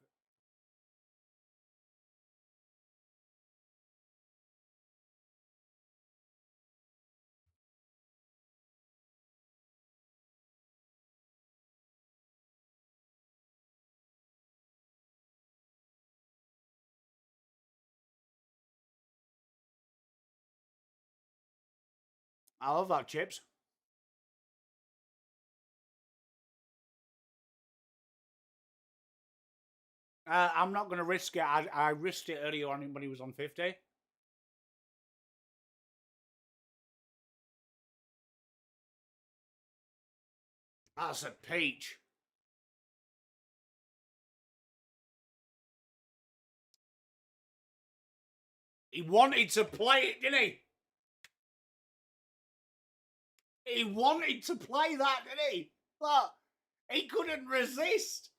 I love that, Chips. I'm not going to risk it. I risked it earlier on when he was on 50. That's a peach. He wanted to play it, didn't he? He wanted to play that, didn't he? But he couldn't resist.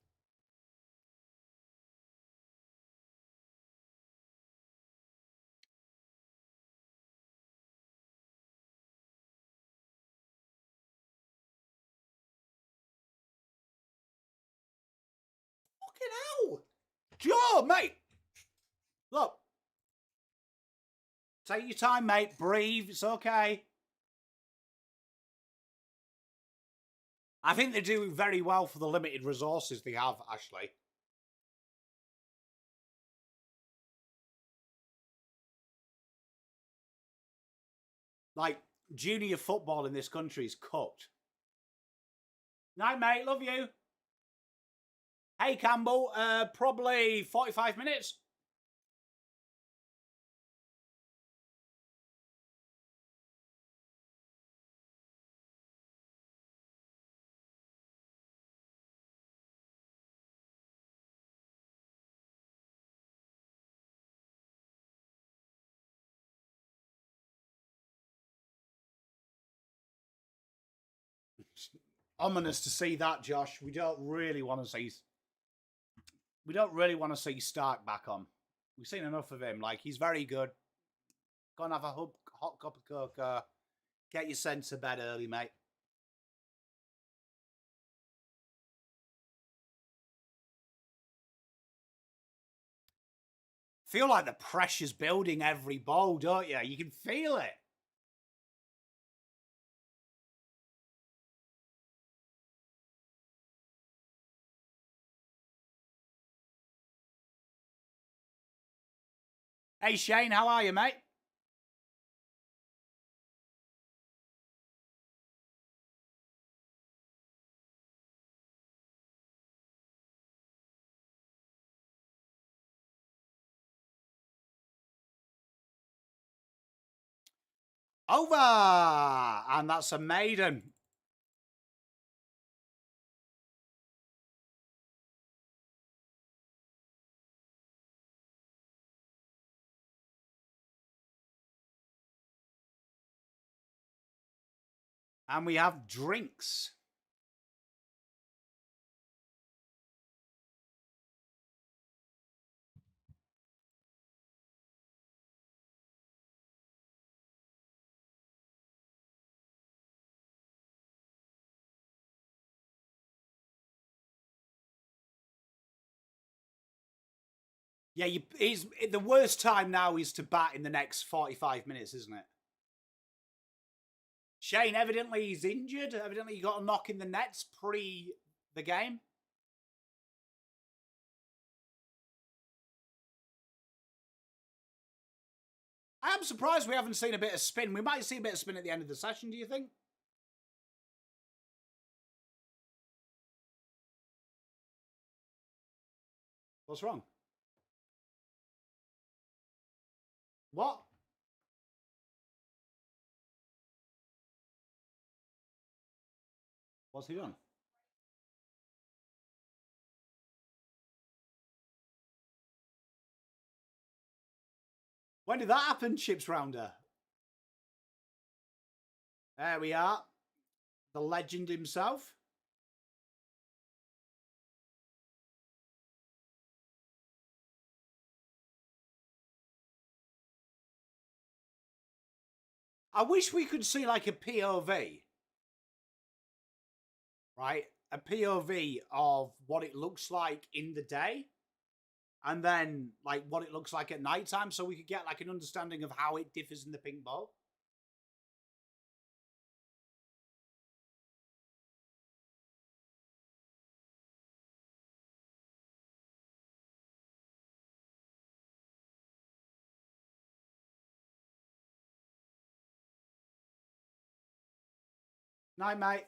Fucking hell. Joe, mate. Look. Take your time, mate. Breathe. It's okay. I think they do very well for the limited resources they have, Ashley. Like, junior football in this country is cooked. Night, mate. Love you. Hey, Campbell. Probably 45 minutes. Ominous to see that, Josh. We don't really want to see. We don't really want to see Stark back on. We've seen enough of him. Like, he's very good. Go and have a hot cup of cocoa. Get your sense to bed early, mate. Feel like the pressure's building every ball, don't you? You can feel it. Hey, Shane, how are you, mate? Over! And that's a maiden. And we have drinks. Yeah, the worst time now is to bat in the next 45 minutes, isn't it? Shane, evidently he's injured. Evidently he got a knock in the nets pre the game. I am surprised we haven't seen a bit of spin. We might see a bit of spin at the end of the session, do you think? What's wrong? What? What's he done? When did that happen, Chips Rounder? There we are. The legend himself. I wish we could see like a POV. Right? A POV of what it looks like in the day. And then like what it looks like at nighttime, so we could get like an understanding of how it differs in the pink ball. Night, mate.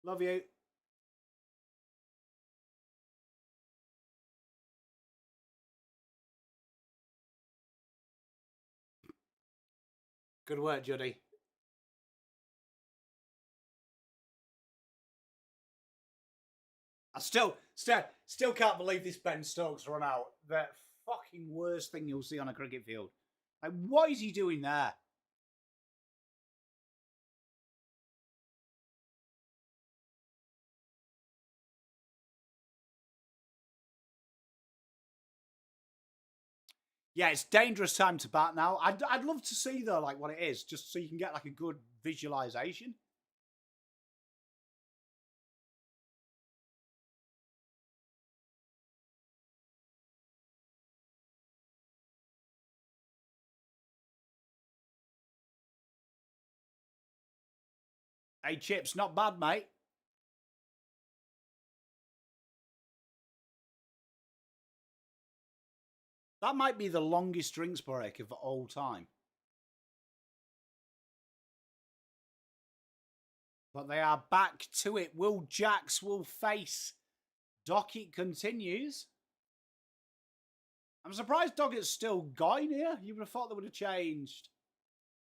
Love you. Good work, Juddy. I still can't believe this Ben Stokes run out. The fucking worst thing you'll see on a cricket field. Like, what is he doing there? Yeah, it's dangerous time to bat now. I'd love to see though, like what it is, just so you can get like a good visualization. Hey, Chips, not bad, mate. That might be the longest drinks break of all time. But they are back to it. Will Jacks will face. Dockett continues. I'm surprised Dockett's still going here. You would have thought they would have changed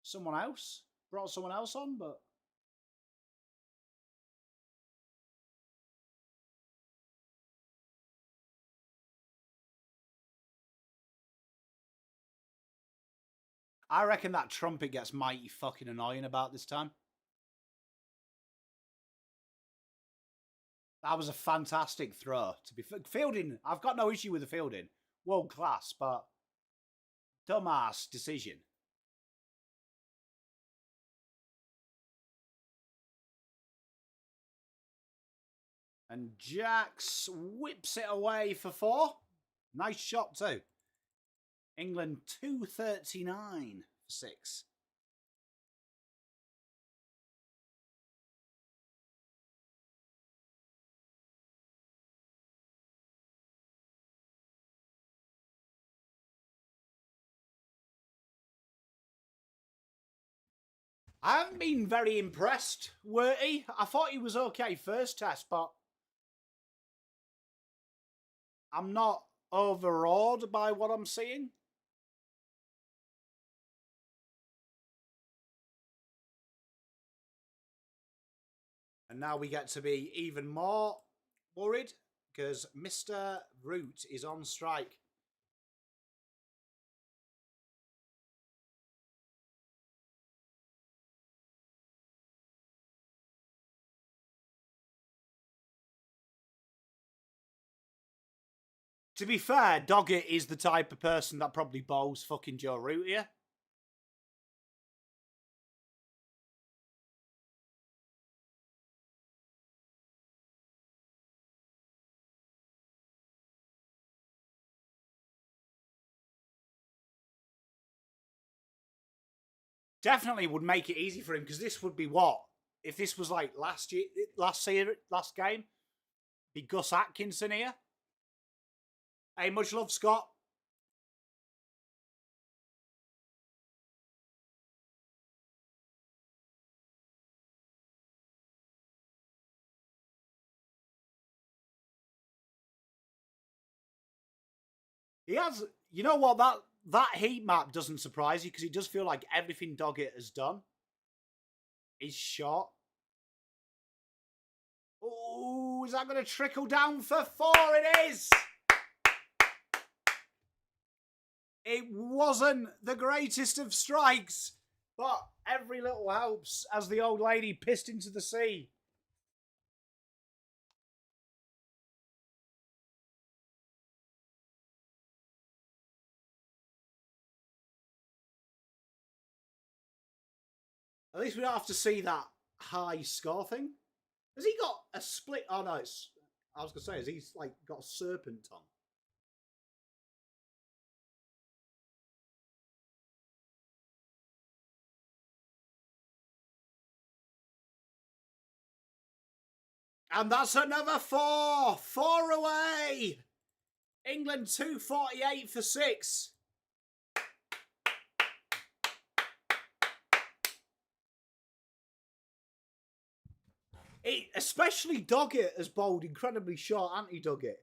someone else, brought someone else on, but I reckon that trumpet gets mighty fucking annoying about this time. That was a fantastic throw. To be fielding, I've got no issue with the fielding. World class, but dumbass decision. And Jax whips it away for 4. Nice shot too. England 239 for 6. I haven't been very impressed, Worty. I thought he was okay first test, but I'm not overawed by what I'm seeing. And now we get to be even more worried because Mr. Root is on strike. To be fair, Doggett is the type of person that probably bowls fucking Joe Root here. Definitely would make it easy for him because this would be what? If this was like last game, be Gus Atkinson here. Hey, much love, Scott. He has, you know what, that heat map doesn't surprise you because it does feel like everything Doggett has done is shot. Oh, is that going to trickle down for 4? It is! It wasn't the greatest of strikes, but every little helps as the old lady pissed into the sea. At least we don't have to see that high score thing. Has he got a split? Oh no, I was going to say, has he like got a serpent on? And that's another 4. 4 away. England 248 for 6. Especially Doggett has bowled incredibly short, hasn't Doggett?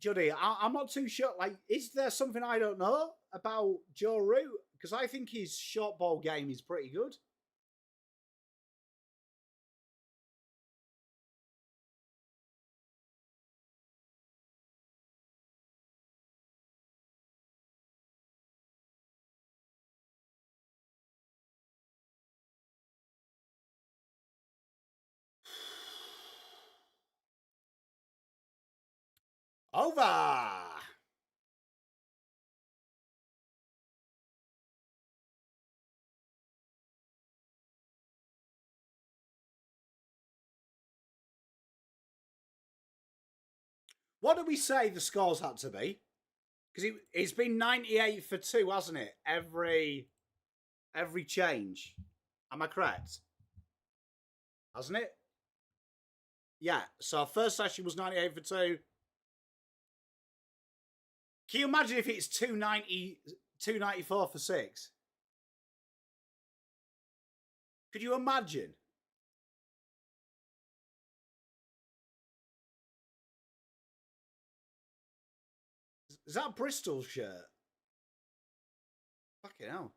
Juddy, I'm not too sure. Like, is there something I don't know about Joe Root? Because I think his short ball game is pretty good. Over. What do we say the scores had to be? Because it's been 98 for 2, hasn't it? Every change. Am I correct? Hasn't it? Yeah. So first session was 98 for 2. Can you imagine if it's 294 for 6? Could you imagine? Is that a Bristol shirt? Fucking hell.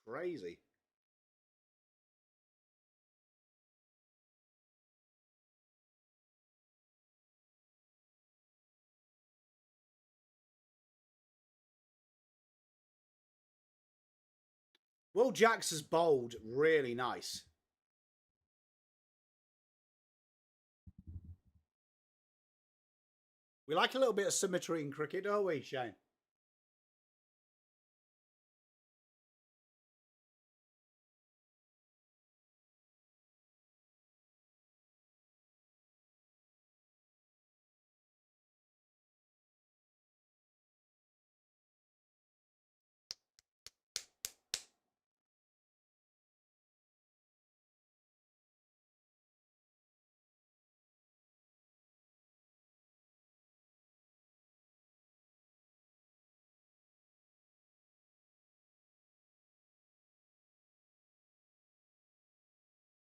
Crazy. Will Jax has bowled really nice. We like a little bit of symmetry in cricket, don't we, Shane?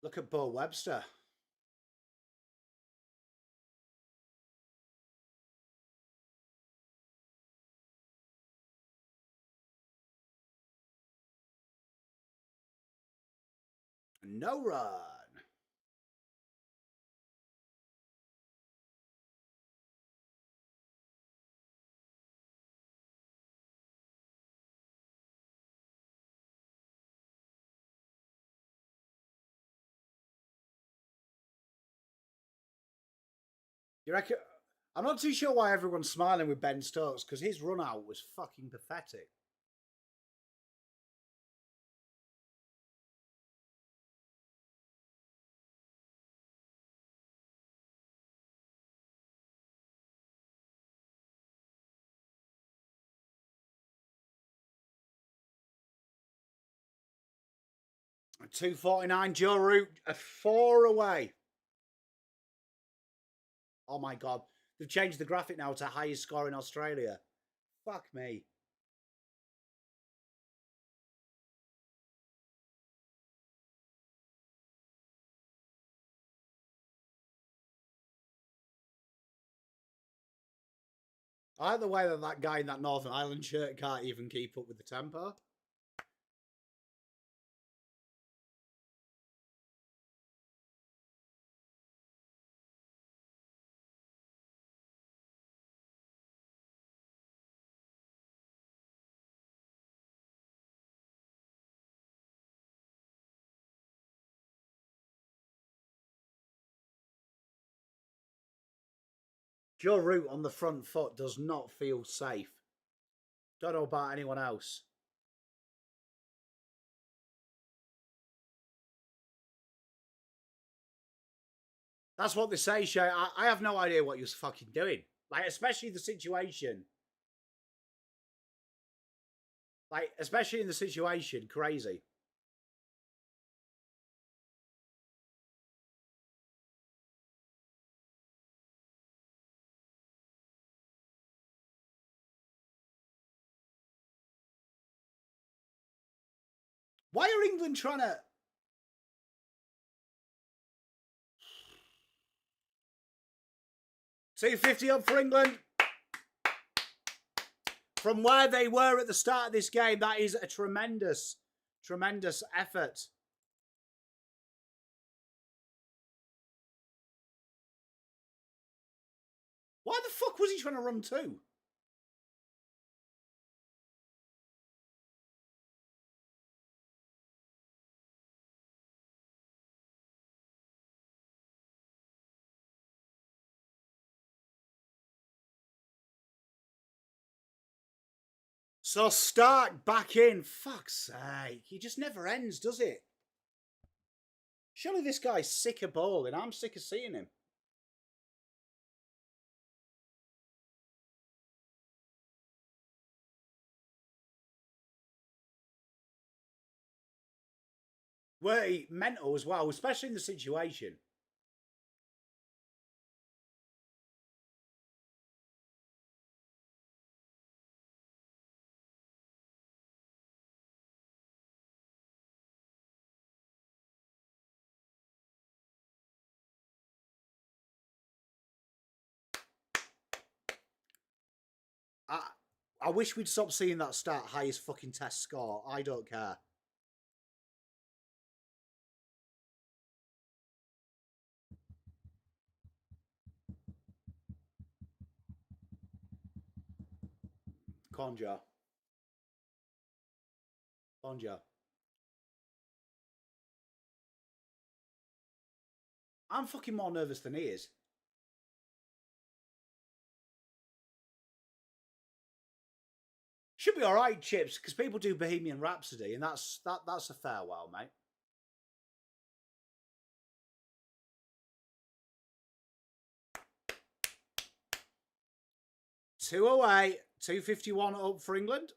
Look at Bo Webster. No run. You reckon? I'm not too sure why everyone's smiling with Ben Stokes because his run out was fucking pathetic. .249 Joe Root, a 4 away. Oh my god. They've changed the graphic now to highest score in Australia. Fuck me. I like the way that that guy in that Northern Ireland shirt can't even keep up with the tempo. Joe Root on the front foot does not feel safe. Don't know about anyone else. That's what they say, Shay. I have no idea what you're fucking doing. Like, especially the situation. Like, especially in the situation, crazy. Why are England trying to... 250 up for England. From where they were at the start of this game, that is a tremendous, tremendous effort. Why the fuck was he trying to run to? So Stark back in. Fuck's sake. He just never ends, does it? Surely this guy's sick of bowling. I'm sick of seeing him. Were he mental as well, especially in the situation? I wish we'd stop seeing that start highest fucking test score. I don't care. Conja. Conja. I'm fucking more nervous than he is. Should be all right, Chips, because people do Bohemian Rhapsody, and that's a farewell, mate. Two away, 251 up for England.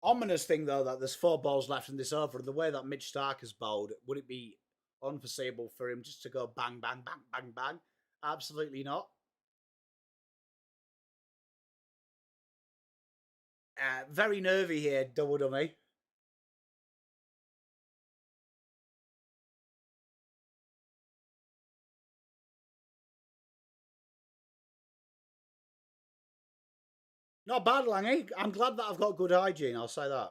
Ominous thing though that there's 4 balls left in this over, and the way that Mitch Stark has bowled, would it be unforeseeable for him just to go bang, bang, bang, bang, bang? Absolutely not. Very nervy here, double dummy. Not bad, Langy. I'm glad that I've got good hygiene, I'll say that.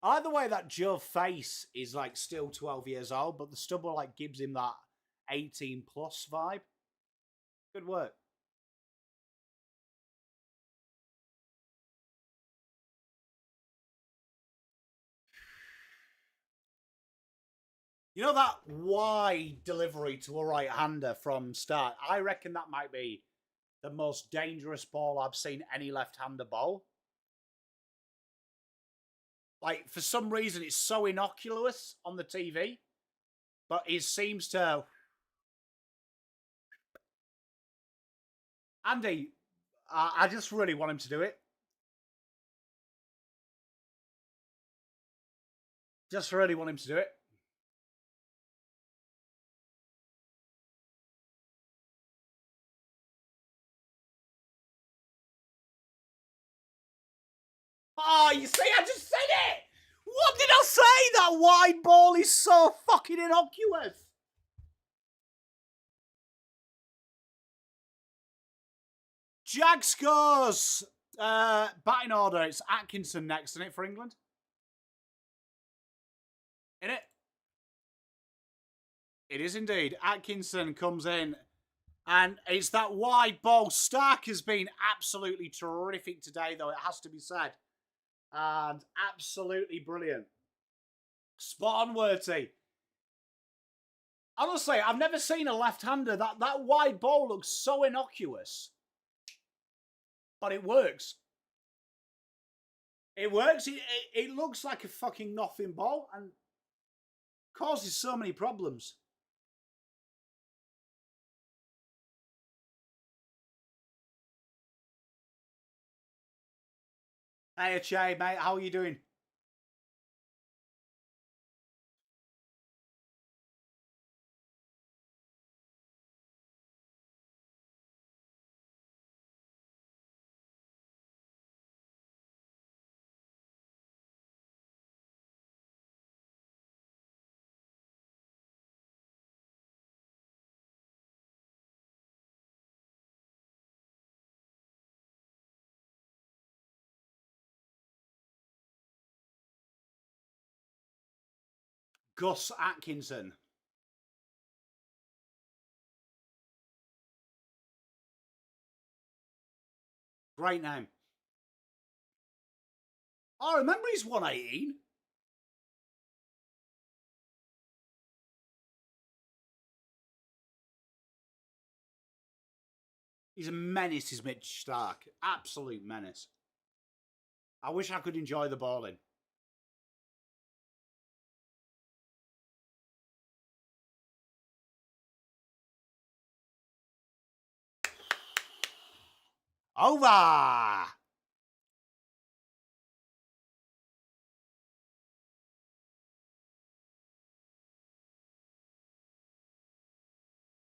I like the way that Joe Face is like still 12 years old, but the stubble like gives him that 18 plus vibe. Good work. You know that wide delivery to a right-hander from start? I reckon that might be the most dangerous ball I've seen any left-hander bowl. Like, for some reason, it's so innocuous on the TV, but it seems to... Andy, I just really want him to do it. Just really want him to do it. Oh, you see, I just said it! What did I say? That wide ball is so fucking innocuous. Jag scores. Batting order. It's Atkinson next, isn't it, for England? In it? It is indeed. Atkinson comes in. And it's that wide ball. Stark has been absolutely terrific today, though, it has to be said. And absolutely brilliant. Spot on, Worty. Honestly, I've never seen a left-hander. That wide ball looks so innocuous. But it works. It works. It looks like a fucking nothing ball and causes so many problems. Hey, Che, mate, how are you doing? Gus Atkinson. Great name. Oh, remember he's 118. He's a menace, is Mitch Stark. Absolute menace. I wish I could enjoy the bowling. Over!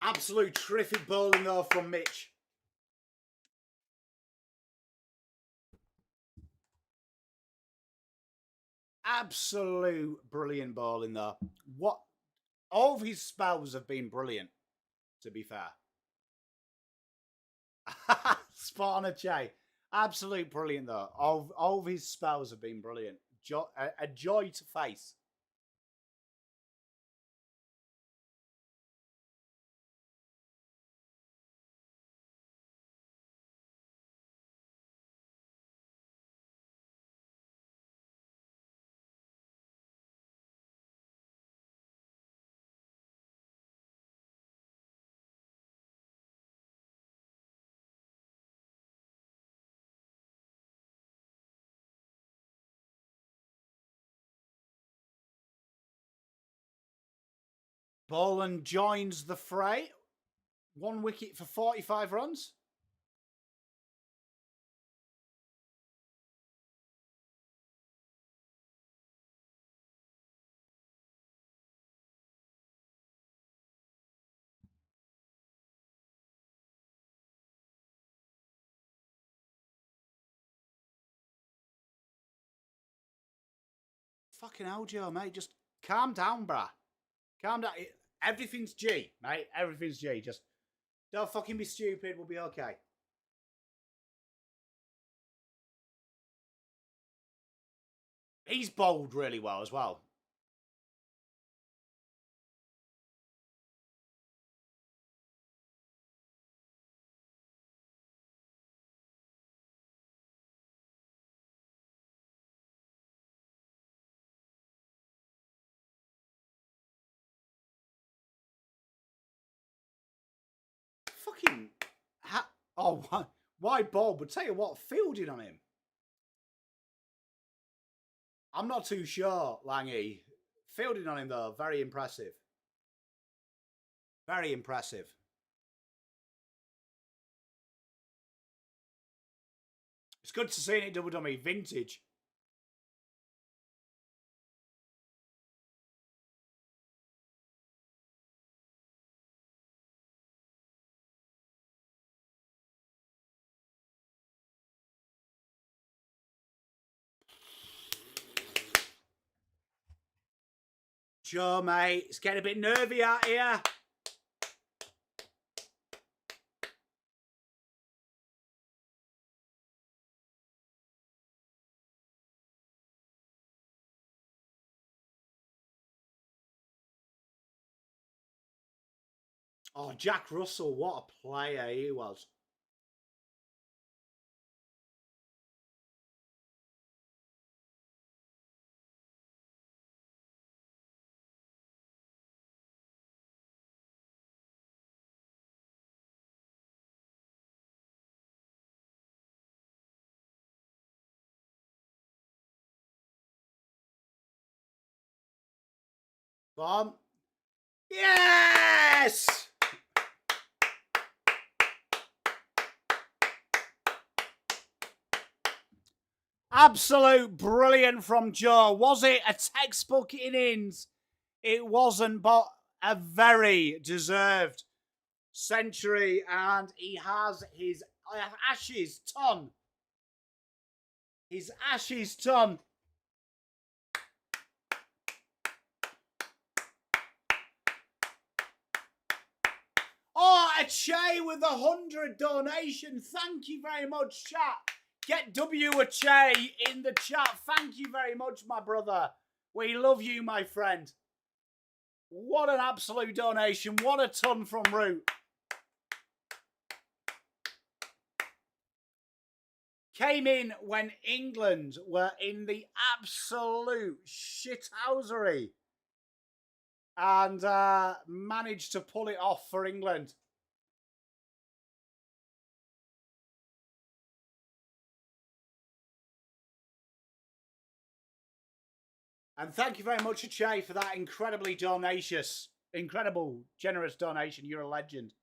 Absolute terrific bowling though from Mitch. Absolute brilliant bowling though. What All of his spells have been brilliant, to be fair. Spot on a Che. Absolute brilliant, though. All of his spells have been brilliant. A joy to face. Boland joins the fray. 1 wicket for 45 runs. Fucking hell, Joe, mate. Just calm down, bruh. Calm down. Everything's G, mate. Everything's G. Just don't fucking be stupid. We'll be okay. He's bowled really well as well. Fucking... Oh, why bowl? But tell you what, fielding on him. I'm not too sure, Langy. Fielding on him, though, very impressive. Very impressive. It's good to see it double dummy vintage. Sure, mate. It's getting a bit nervy out here. Oh, Jack Russell, what a player he was. Bomb. Yes! Absolute brilliant from Joe. Was it a textbook innings? It wasn't, but a very deserved century. And he has his Ashes ton. His Ashes ton. Oh, a Che with 100 donation. Thank you very much, chat. Get W a Che in the chat. Thank you very much, my brother. We love you, my friend. What an absolute donation. What a ton from Root. Came in when England were in the absolute shithousery. And managed to pull it off for England. And thank you very much, Che, for that incredibly incredible, generous donation. You're a legend.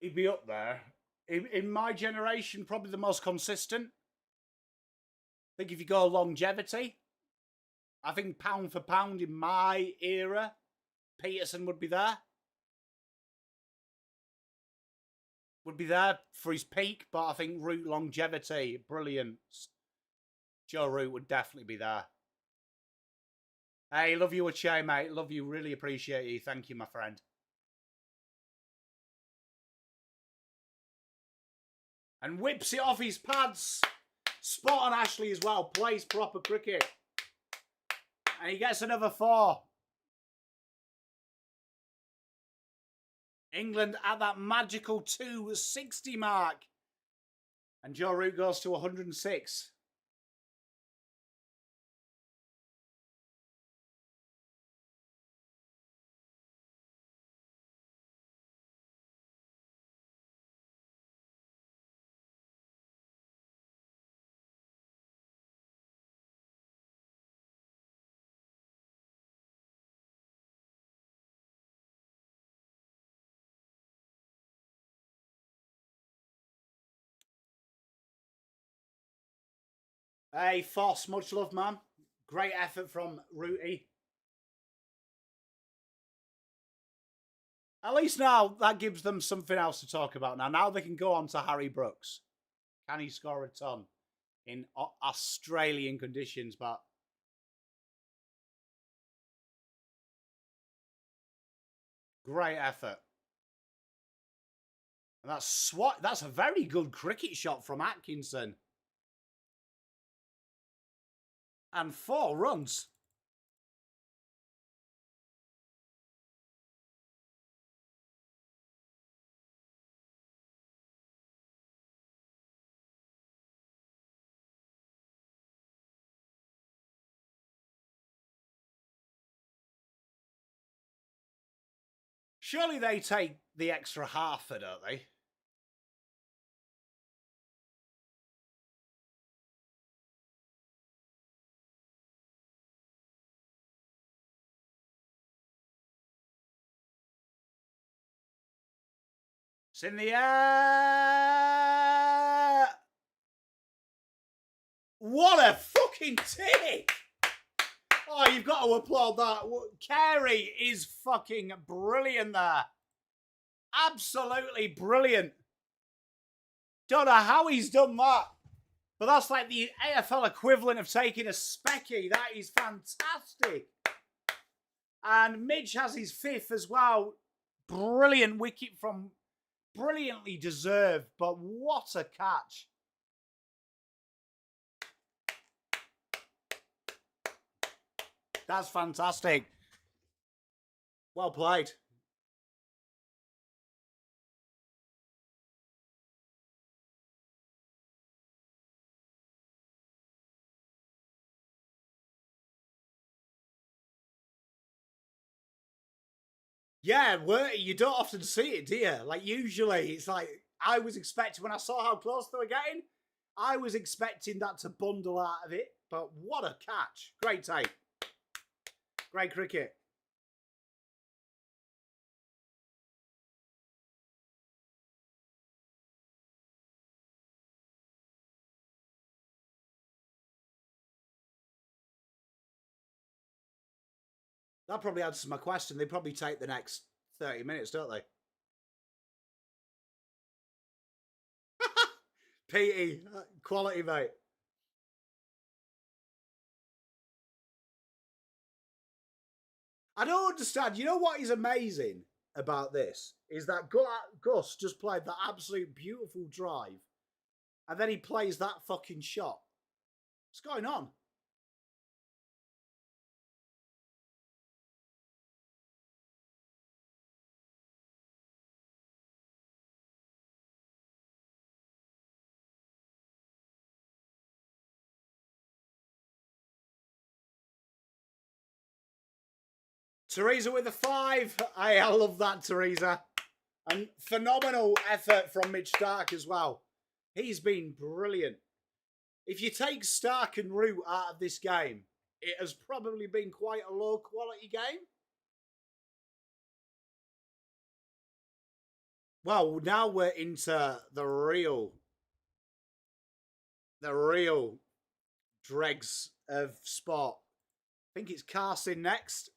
He'd be up there. In my generation, probably the most consistent. I think if you go longevity, I think pound for pound in my era, Peterson would be there. Would be there for his peak, but I think Root longevity, brilliance. Joe Root would definitely be there. Hey, love you, Ache, mate. Love you. Really appreciate you. Thank you, my friend. And whips it off his pads. Spot on Ashley as well. Plays proper cricket. And he gets another 4. England at that magical 260 mark. And Joe Root goes to 106. Hey, Foss, much love, man. Great effort from Rooty. At least now that gives them something else to talk about. Now they can go on to Harry Brooks. Can he score a ton in Australian conditions? But great effort. And that's a very good cricket shot from Atkinson. And 4 runs. Surely they take the extra halfer, don't they? It's in the air. What a fucking tick! Oh, you've got to applaud that. Carey is fucking brilliant there. Absolutely brilliant. Don't know how he's done that. But that's like the AFL equivalent of taking a specky. That is fantastic. And Midge has his 5th as well. Brilliant wicket from... Brilliantly deserved, but what a catch. That's fantastic. Well played. Yeah, you don't often see it, do you? Like, usually, it's like, I was expecting, when I saw how close they were getting, I was expecting that to bundle out of it. But what a catch. Great take. Great cricket. That probably answers my question. They probably take the next 30 minutes, don't they? Petey, quality, mate. I don't understand. You know what is amazing about this? Is that Gus just played that absolute beautiful drive, and then he plays that fucking shot. What's going on? Teresa with a 5. I love that, Teresa. And phenomenal effort from Mitch Stark as well. He's been brilliant. If you take Stark and Root out of this game, it has probably been quite a low quality game. Well, now we're into the real dregs of sport. I think it's Carson next.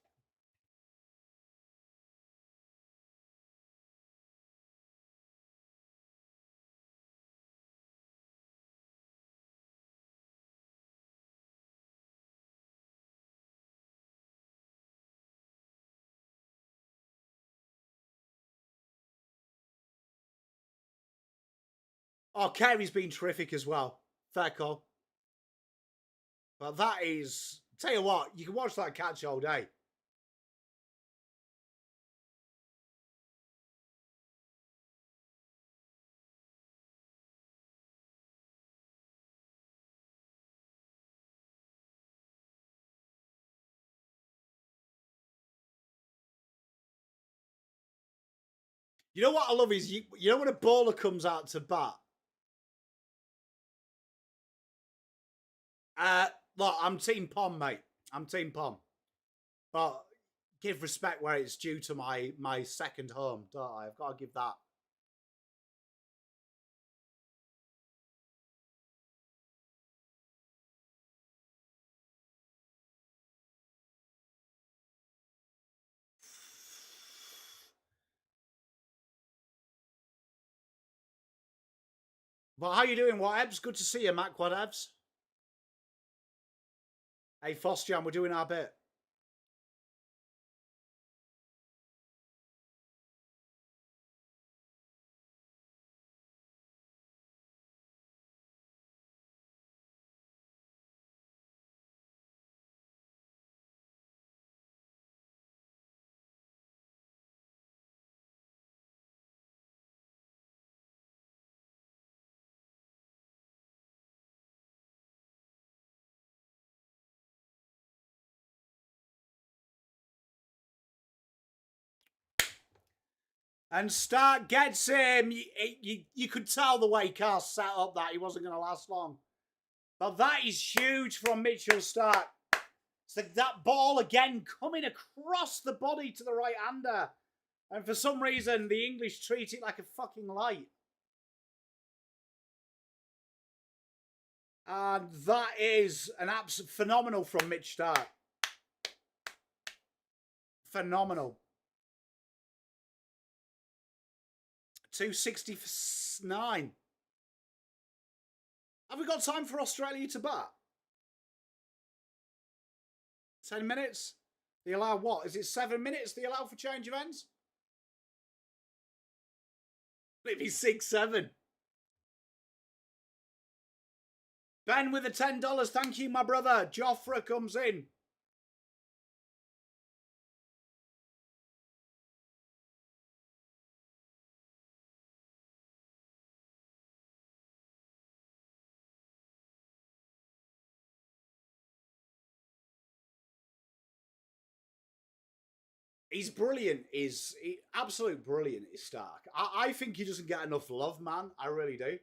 Oh, Carey's been terrific as well. Fair call. But that is, tell you what, you can watch that catch all day. You know what I love is, you know when a bowler comes out to bat? Look, I'm Team Pom, mate. I'm Team Pom. But give respect where it's due to my second home, don't I? I've got to give that. But how you doing, Whatevs? Good to see you, Matt Whatevs. Hey, Fosjan, we're doing our bit. And Stark gets him. You could tell the way Carr set up that he wasn't going to last long. But that is huge from Mitchell Stark. It's like that ball again coming across the body to the right-hander. And for some reason, the English treat it like a fucking light. And that is an absolute phenomenal from Mitch Stark. Phenomenal. 269. Have we got time for Australia to bat? 10 minutes? They allow what? Is it 7 minutes they allow for change of ends? Maybe 6, 7. Ben with the $10. Thank you, my brother. Joffre comes in. He's brilliant. Absolute brilliant is Stark. I think he doesn't get enough love, man. I really do.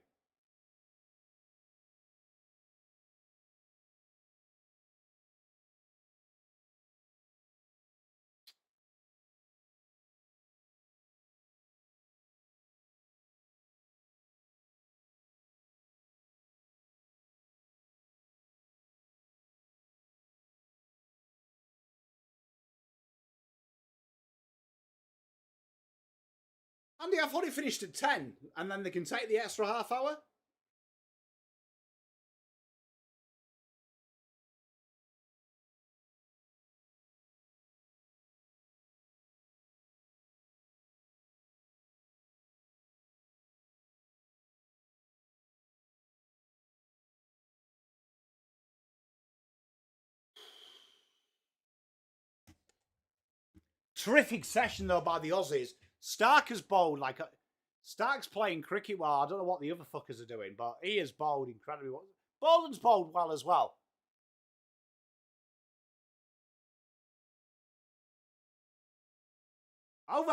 Andy, I thought he finished at 10, and then they can take the extra half hour. Terrific session, though, by the Aussies. Stark has bowled like a... Stark's playing cricket well. I don't know what the other fuckers are doing, but he has bowled incredibly well. Boland's bowled well as well. Over!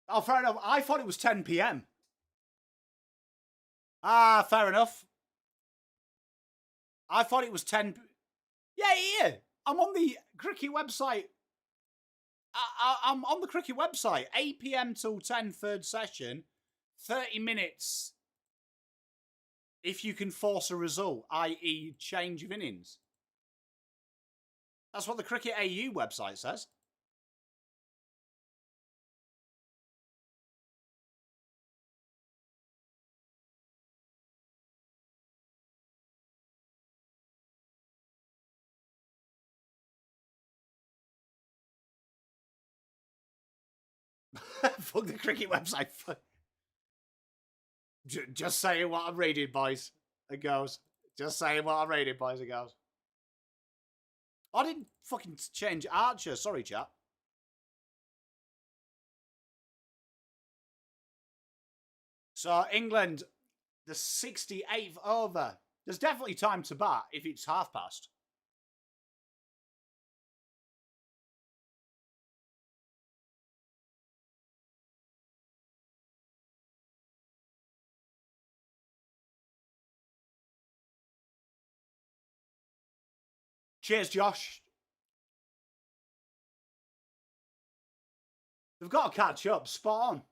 Oh, fair enough. I thought it was 10 p.m. Ah, fair enough. I thought it was 10. Yeah. I'm on the cricket website. I'm on the cricket website. 8 p.m. till 10, third session. 30 minutes if you can force a result, i.e. change of innings. That's what the Cricket AU website says. Fuck the cricket website. Just saying what I'm reading, boys and girls. Just saying what I'm reading, boys and girls. I didn't fucking change Archer. Sorry, chap. So, England, the 68th over. There's definitely time to bat if it's half past. Cheers, Josh. They've got to catch up. Spot on.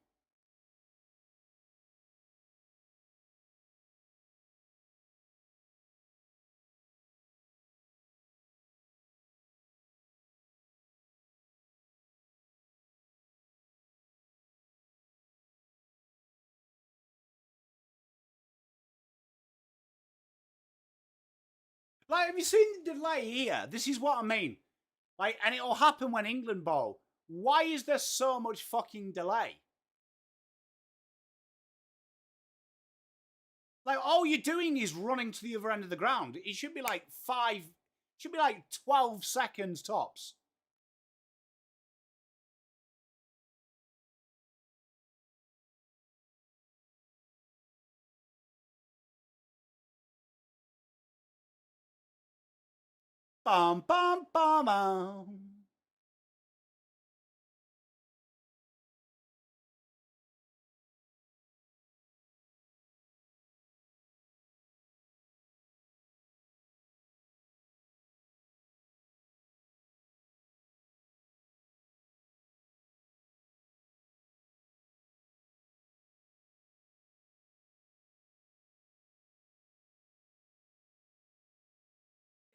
Like, have you seen the delay here? This is what I mean. Like, and it'll happen when England bowl. Why is there so much fucking delay? Like, all you're doing is running to the other end of the ground. It should be like 12 seconds tops. Bum, bum, bum, bum.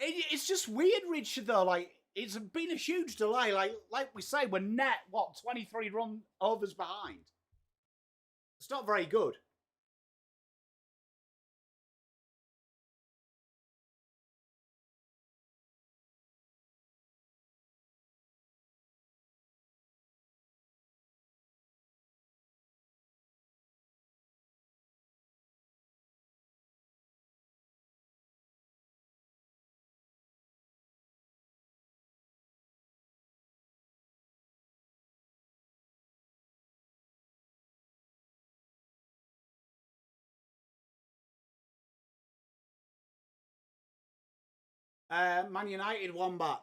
It's just weird, Richard, though. Like, it's been a huge delay. Like we say, we're net, 23 run overs behind. It's not very good. Man United won back.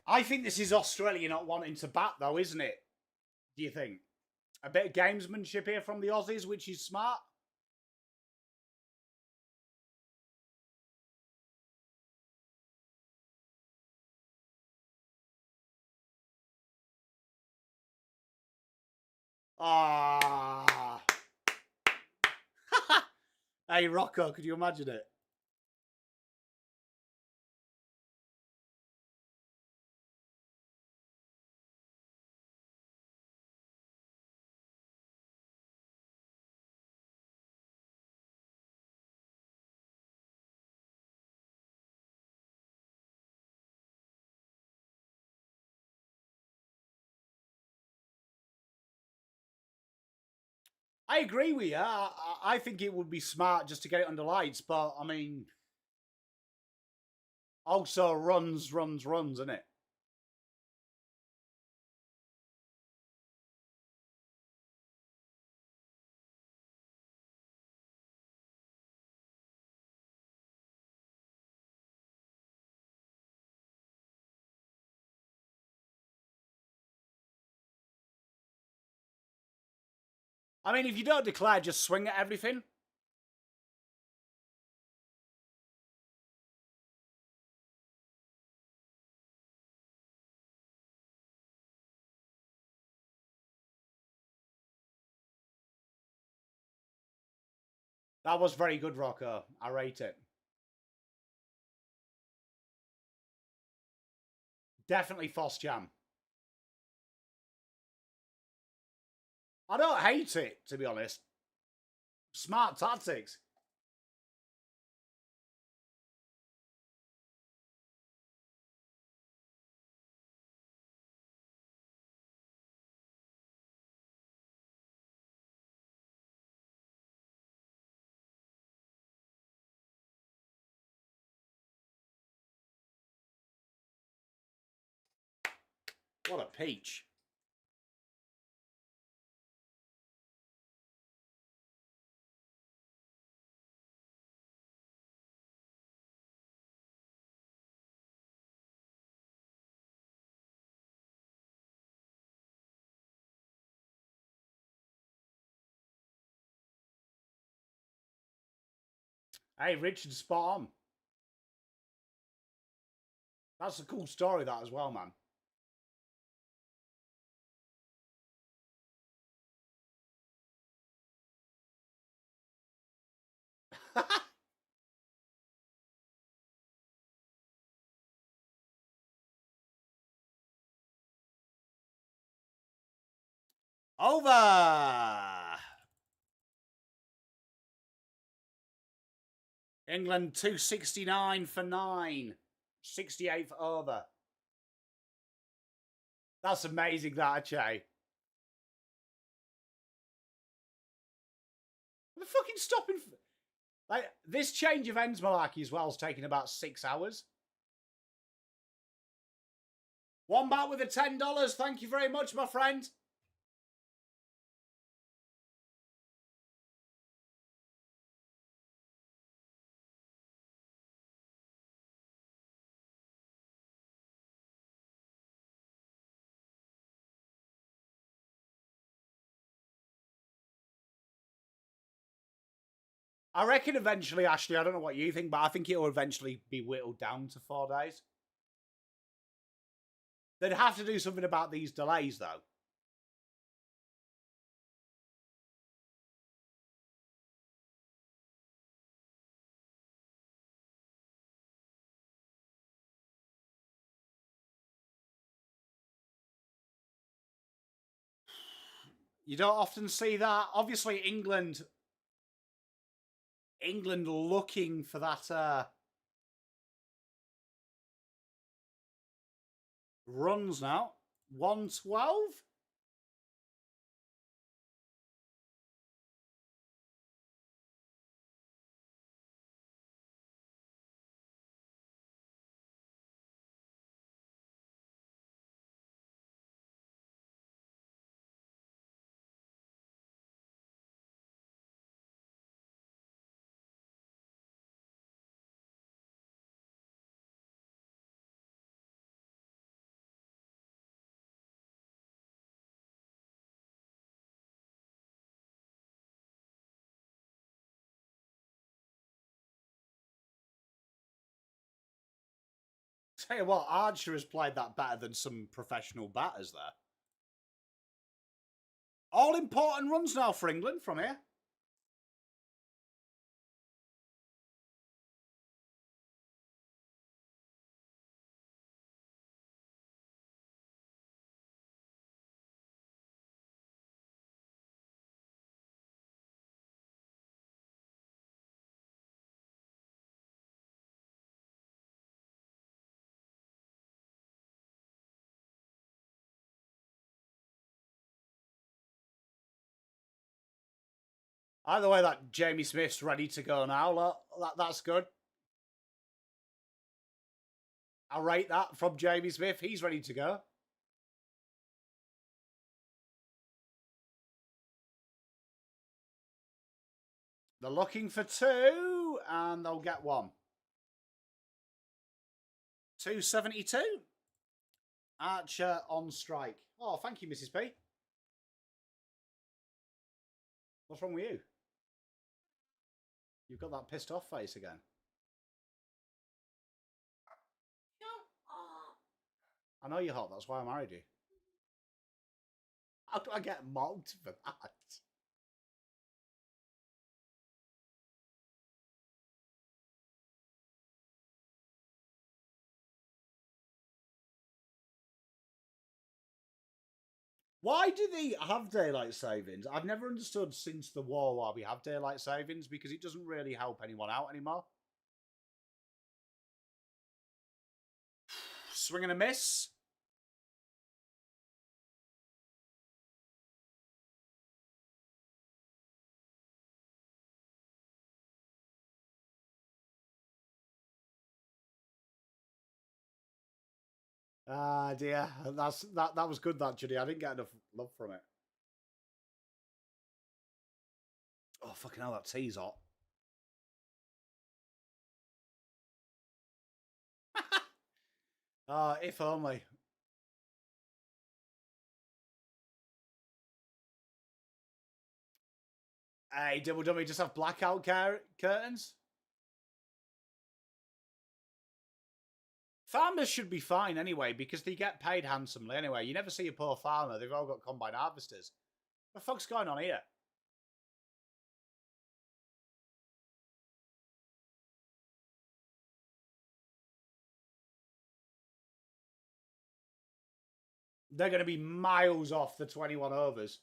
I think this is Australia not wanting to bat, though, isn't it? Do you think? A bit of gamesmanship here from the Aussies, which is smart. Ah. Hey, Rocco, could you imagine it? I agree with you. I think it would be smart just to get it under lights, but I mean, also runs, isn't it? I mean, if you don't declare, just swing at everything. That was very good, Rocco. I rate it. Definitely Foss Jam. I don't hate it, to be honest. Smart tactics. What a peach. Hey, Richard, spot on. That's a cool story, that, as well, man. Over. England 269 for 9. 68 for over. That's amazing, that, Che. They're fucking stopping. Like, this change of ends malarkey as well is taking about 6 hours. One back with the $10. Thank you very much, my friend. I reckon eventually, Ashley, I don't know what you think, but I think it'll eventually be whittled down to 4 days. They'd have to do something about these delays, though. You don't often see that. Obviously, England looking for that runs now. 112? Tell you what, Archer has played that better than some professional batters there. All important runs now for England from here. Either way, that Jamie Smith's ready to go now. That's good. I'll rate that from Jamie Smith. He's ready to go. They're looking for 2, and they'll get 1. 272. Archer on strike. Oh, thank you, Mrs. P. What's wrong with you? You've got that pissed off face again. I know you're hot, that's why I married you. How do I get mocked for that? Why do they have daylight savings? I've never understood since the war why we have daylight savings, because it doesn't really help anyone out anymore. Swing and a miss. Ah, dear. That was good, that, Judy. I didn't get enough love from it. Oh, fucking hell, that tea's hot. If only. Hey, Double Dummy, just have blackout curtains? Farmers should be fine anyway, because they get paid handsomely anyway. You never see a poor farmer. They've all got combine harvesters. What the fuck's going on here? They're going to be miles off the 21 overs.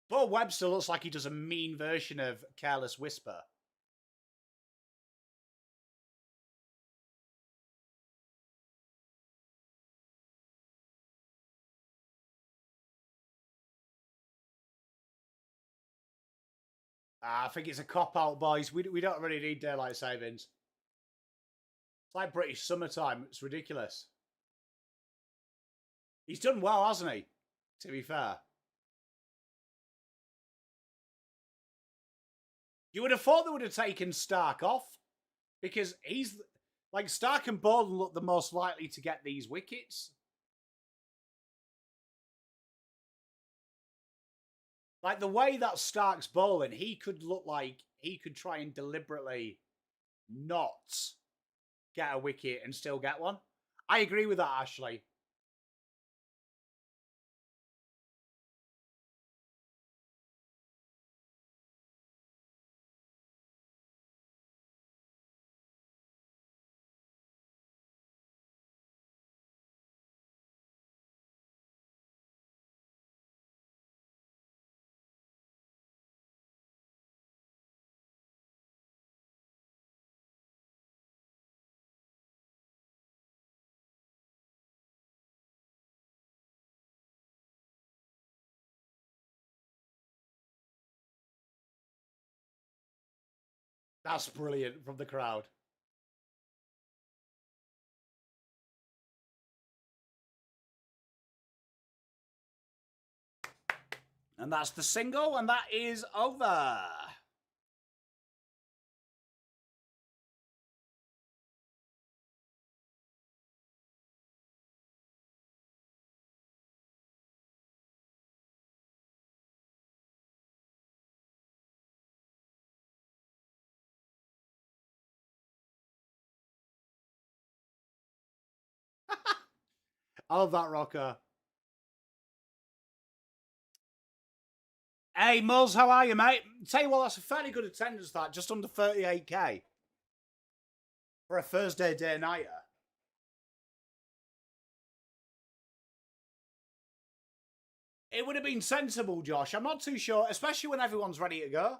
Bo Webster looks like he does a mean version of Careless Whisper. I think it's a cop-out, boys. We don't really need daylight savings. It's like British summertime. It's ridiculous. He's done well, hasn't he? To be fair. You would have thought they would have taken Stark off. Because he's... Like, Stark and Bowden look the most likely to get these wickets. Like, the way that Stark's bowling, he could look like he could try and deliberately not get a wicket and still get one. I agree with that, Ashley. That's brilliant from the crowd. And that's the single, and that is over. I love that rocker. Hey, Mulls, how are you, mate? Tell you what, that's a fairly good attendance, that. Just under 38k. For a Thursday day-nighter. It would have been sensible, Josh. I'm not too sure, especially when everyone's ready to go.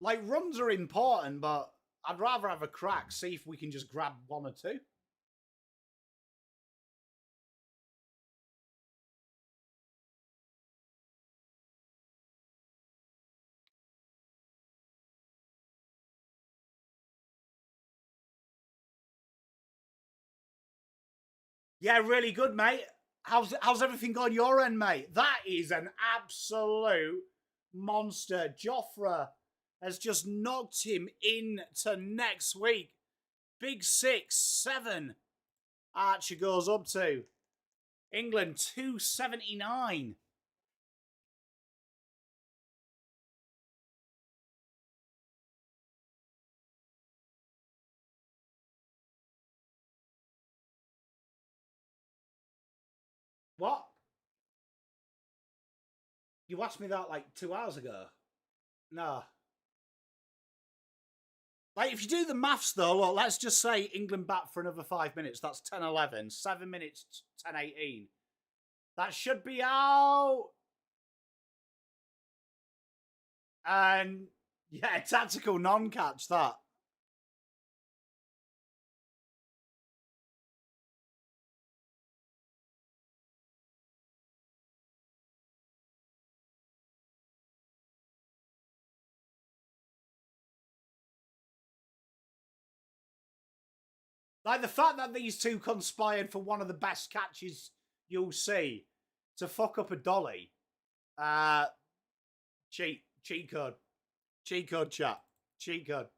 Like, runs are important, but I'd rather have a crack, see if we can just grab one or two. Yeah, really good, mate. How's everything going your end, mate? That is an absolute monster. Jofra has just knocked him into next week. big 6-7. Archer goes up to. England 279. What? You asked me that like 2 hours ago. No. Like, if you do the maths, though, look, let's just say England bat for another 5 minutes. That's 10-11. 7 minutes, 10-18. That should be out. And, yeah, tactical non-catch, that. Like, the fact that these two conspired for one of the best catches you'll see to fuck up a dolly. Cheat code. Cheat code, chat. Cheat code.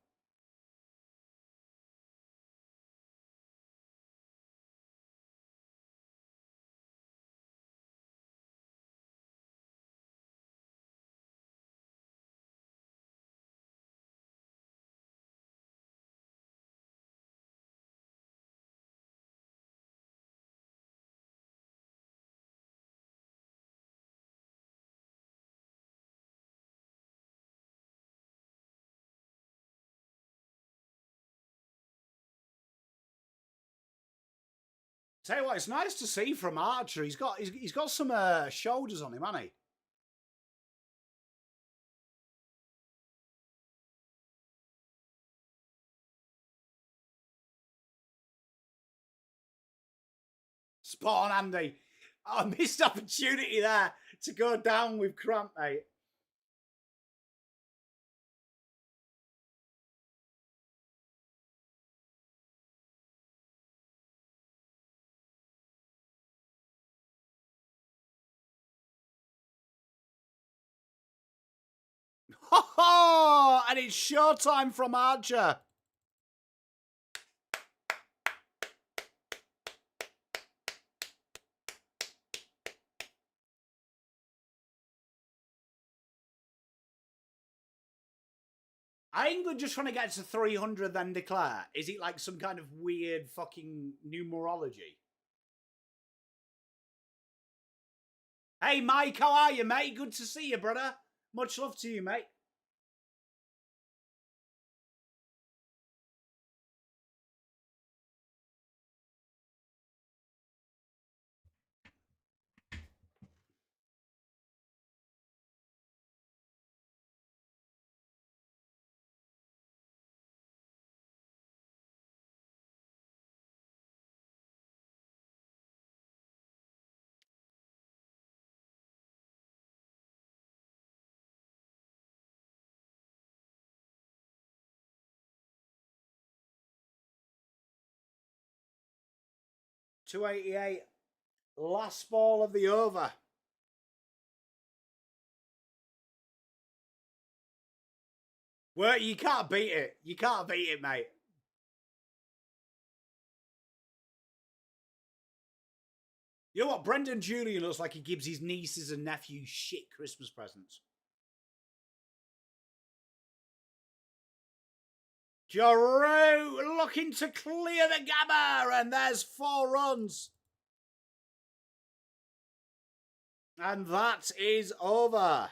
Tell you what, it's nice to see from Archer. He's got some shoulders on him, hasn't he? Spot on, Andy. Oh, missed opportunity there to go down with cramp, mate. Ho ho! And it's showtime from Archer. Are England just trying to get to 300 then declare? Is it like some kind of weird fucking numerology? Hey, Mike, how are you, mate? Good to see you, brother. Much love to you, mate. .288, last ball of the over. Well, you can't beat it. You can't beat it, mate. You know what? Brendan Julian looks like he gives his nieces and nephews shit Christmas presents. Giroud looking to clear the gabber, and there's 4 runs. And that is over.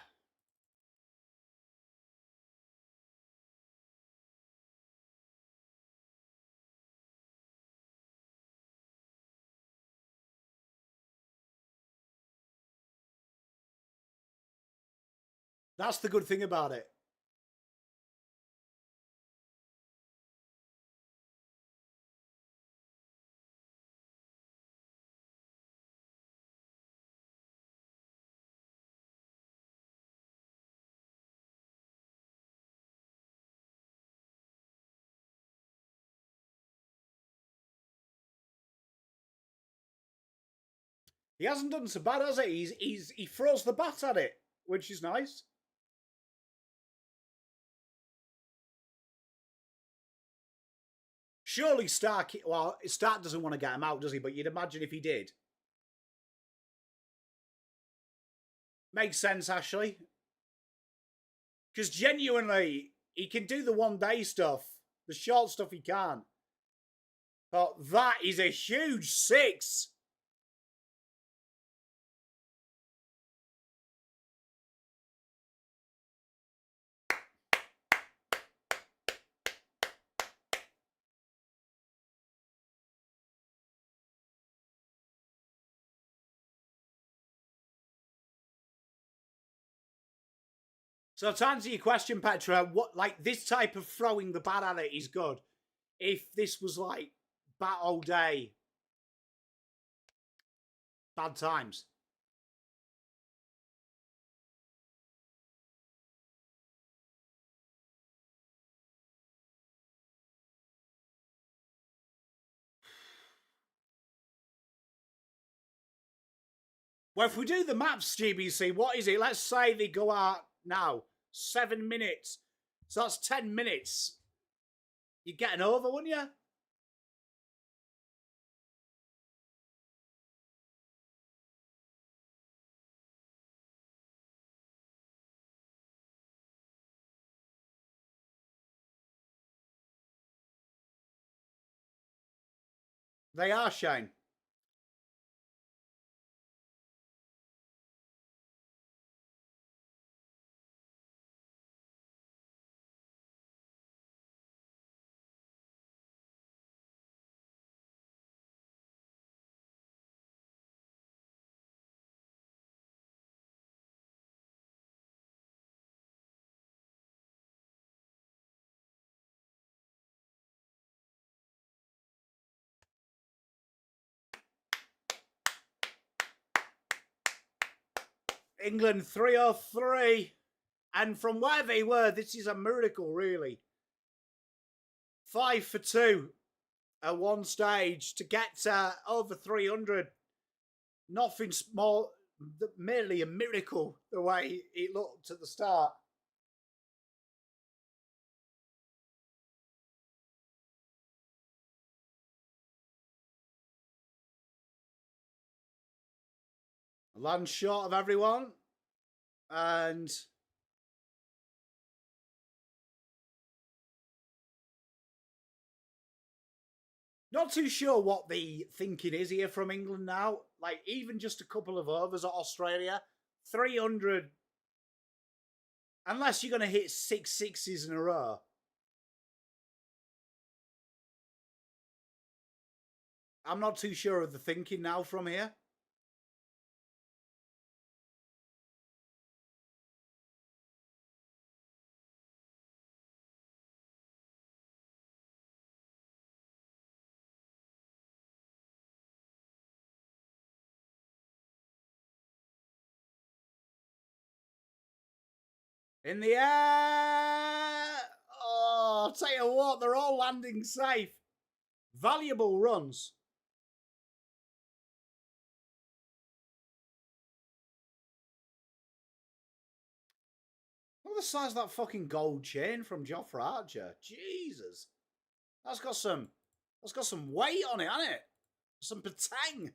That's the good thing about it. He hasn't done so bad, has he? He throws the bat at it, which is nice. Surely Stark, well, Stark doesn't want to get him out, does he? But you'd imagine if he did. Makes sense, Ashley. Because genuinely, he can do the one-day stuff. The short stuff he can't. But that is a huge 6. So to answer your question, Petra, what like this type of throwing the bat at it is good. If this was like bat all day, bad times. Well, if we do the maps, GBC, what is it? Let's say they go out now, 7 minutes. So that's 10 minutes. You're getting over, wouldn't you? They are, Shane. England 303. And from where they were, this is a miracle, really. 5 for 2 at one stage to get over 300. Nothing small, merely a miracle the way it looked at the start. Land short of everyone. And not too sure what the thinking is here from England now. Like, even just a couple of overs at Australia, 300. Unless you're going to hit 6 sixes in a row. I'm not too sure of the thinking now from here. In the air. Oh, I'll tell you what, they're all landing safe. Valuable runs. Look at the size of that fucking gold chain from Jofra Archer. Jesus. That's got some weight on it, hasn't it? Some patang.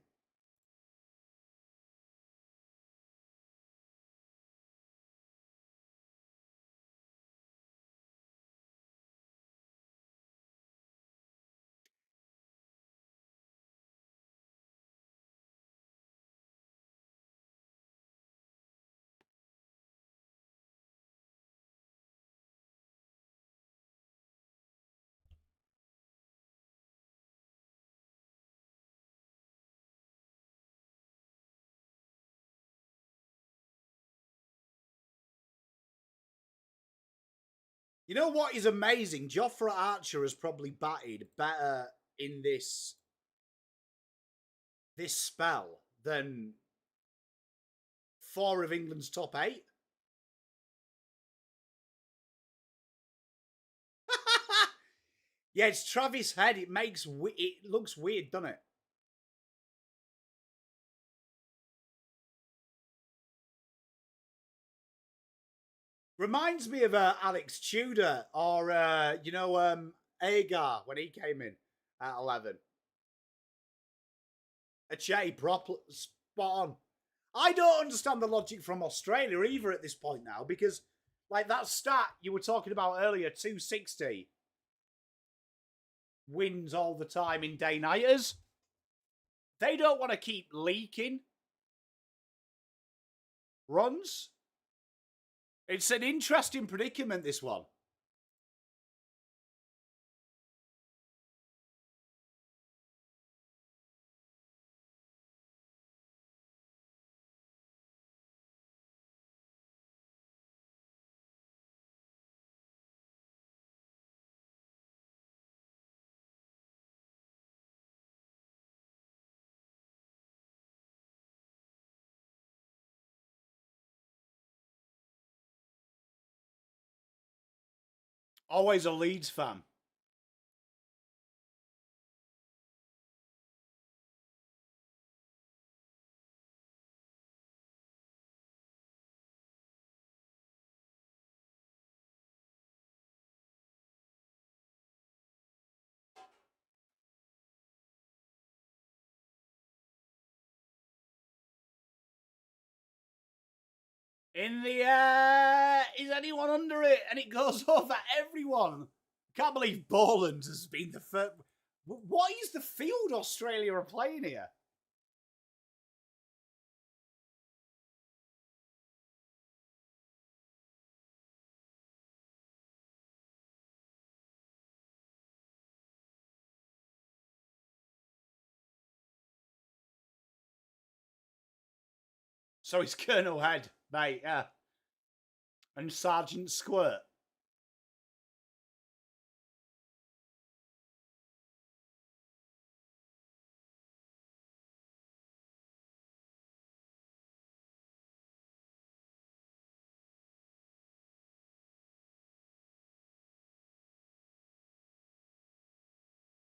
You know what is amazing? Jofra Archer has probably batted better in this spell than 4 of England's top 8. Yeah, it's Travis Head. It looks weird, doesn't it? Reminds me of Alex Tudor or Agar when he came in. at 11. A Che, spot on. I don't understand the logic from Australia either at this point now, because like that stat you were talking about earlier, 260 wins all the time in day-nighters. They don't want to keep leaking runs. It's an interesting predicament, this one. Always a Leeds fan. In the air, is anyone under it? And it goes over everyone. Can't believe Boland has been the first. What is the field Australia are playing here? So it's Colonel Head, mate, yeah. And Sergeant Squirt.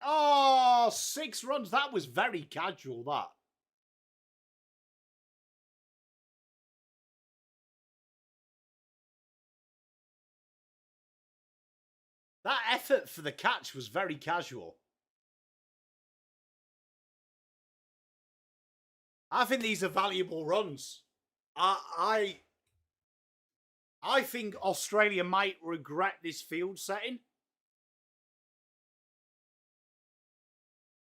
Oh, 6 runs. That was very casual, that. That effort for the catch was very casual. I think these are valuable runs. I think Australia might regret this field setting.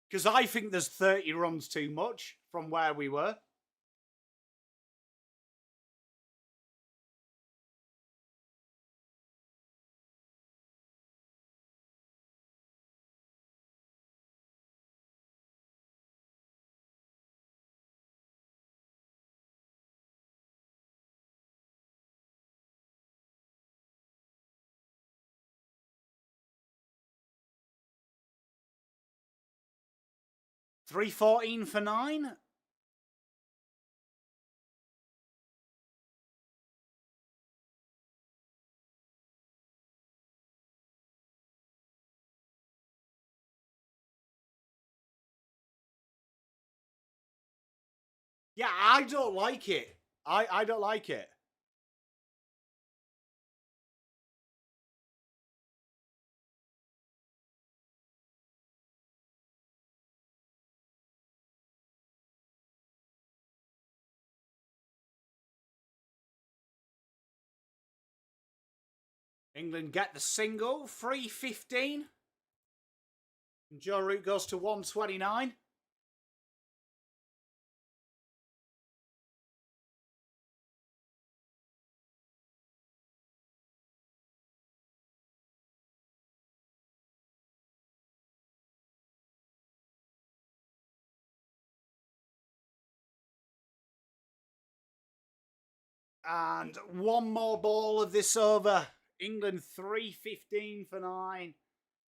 Because I think there's 30 runs too much from where we were. $3.14 for 9. Yeah, I don't like it. I don't like it. England get the single, 3.15. And Joe Root goes to 129. And one more ball of this over. England 3.15 for 9.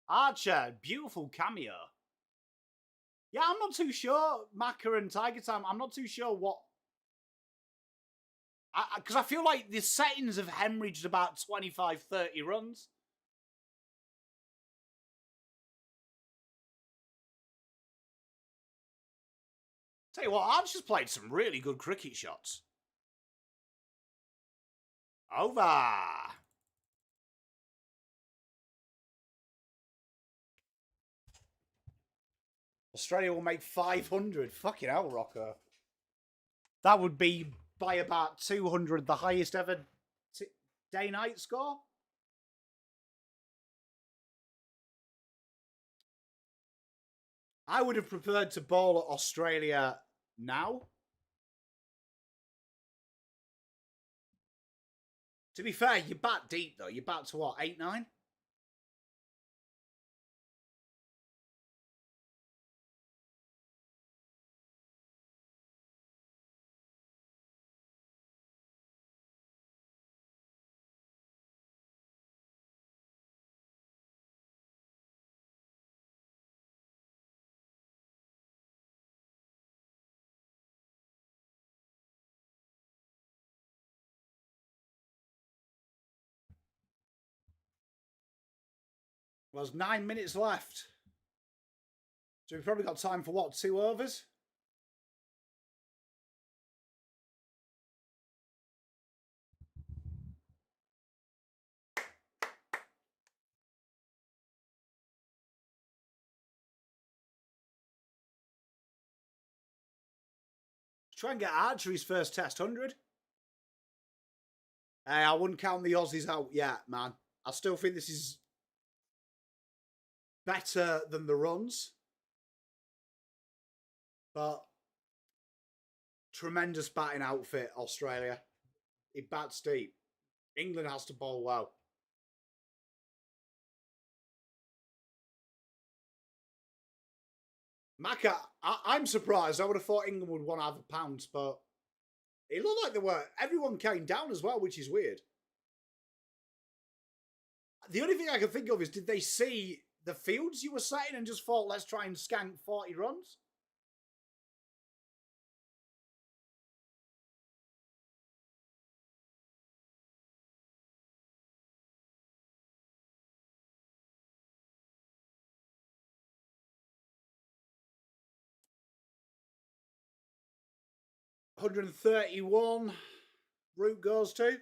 Archer, beautiful cameo. Yeah, I'm not too sure. Macca and Tiger Time, I'm not too sure what. Because I feel like the settings have hemorrhaged about 25, 30 runs. Tell you what, Archer's played some really good cricket shots. Over. Australia will make 500. Fucking hell, Rocco. That would be by about 200, the highest ever day-night score. I would have preferred to bowl at Australia now. To be fair, you bat deep, though. You bat to what, 8-9? Well, there's 9 minutes left. So we've probably got time for what, 2 overs? Try and get Archery's first test 100. Hey, I wouldn't count the Aussies out yet, man. I still think this is better than the runs. But tremendous batting outfit, Australia. It bats deep. England has to bowl well. Maka, I'm surprised. I would have thought England would want to have a pounce, but it looked like they were. Everyone came down as well, which is weird. The only thing I can think of is, did they see the fields you were setting and just thought, let's try and skank 40 runs? $131 Root goes to.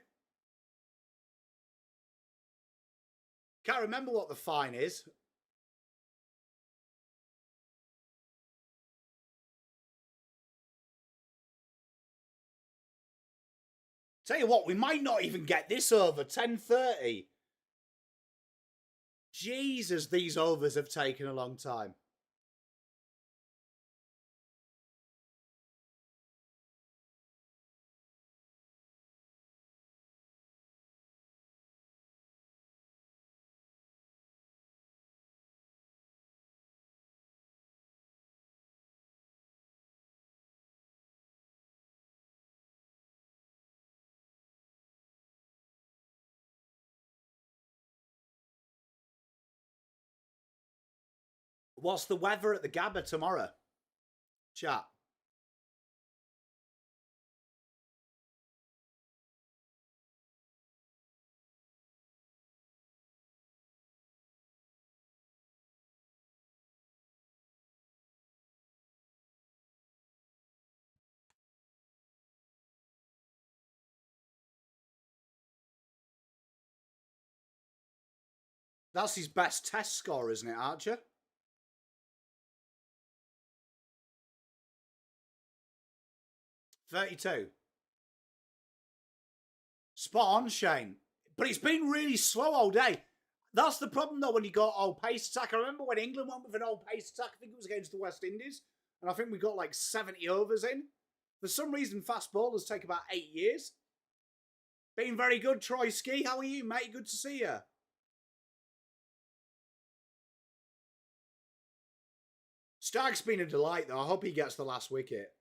Can't remember what the fine is. Tell you what, we might not even get this over. 10:30. Jesus, these overs have taken a long time. What's the weather at the Gabba tomorrow? Chat. That's his best test score, isn't it, Archer? $32. Spot on, Shane. But it's been really slow all day. That's the problem, though, when you got old pace attack. I remember when England went with an old pace attack. I think it was against the West Indies. And I think we got like 70 overs in. For some reason, fast bowlers take about 8 years. Been very good, Troy Ski. How are you, mate? Good to see you. Stark's been a delight, though. I hope he gets the last wicket.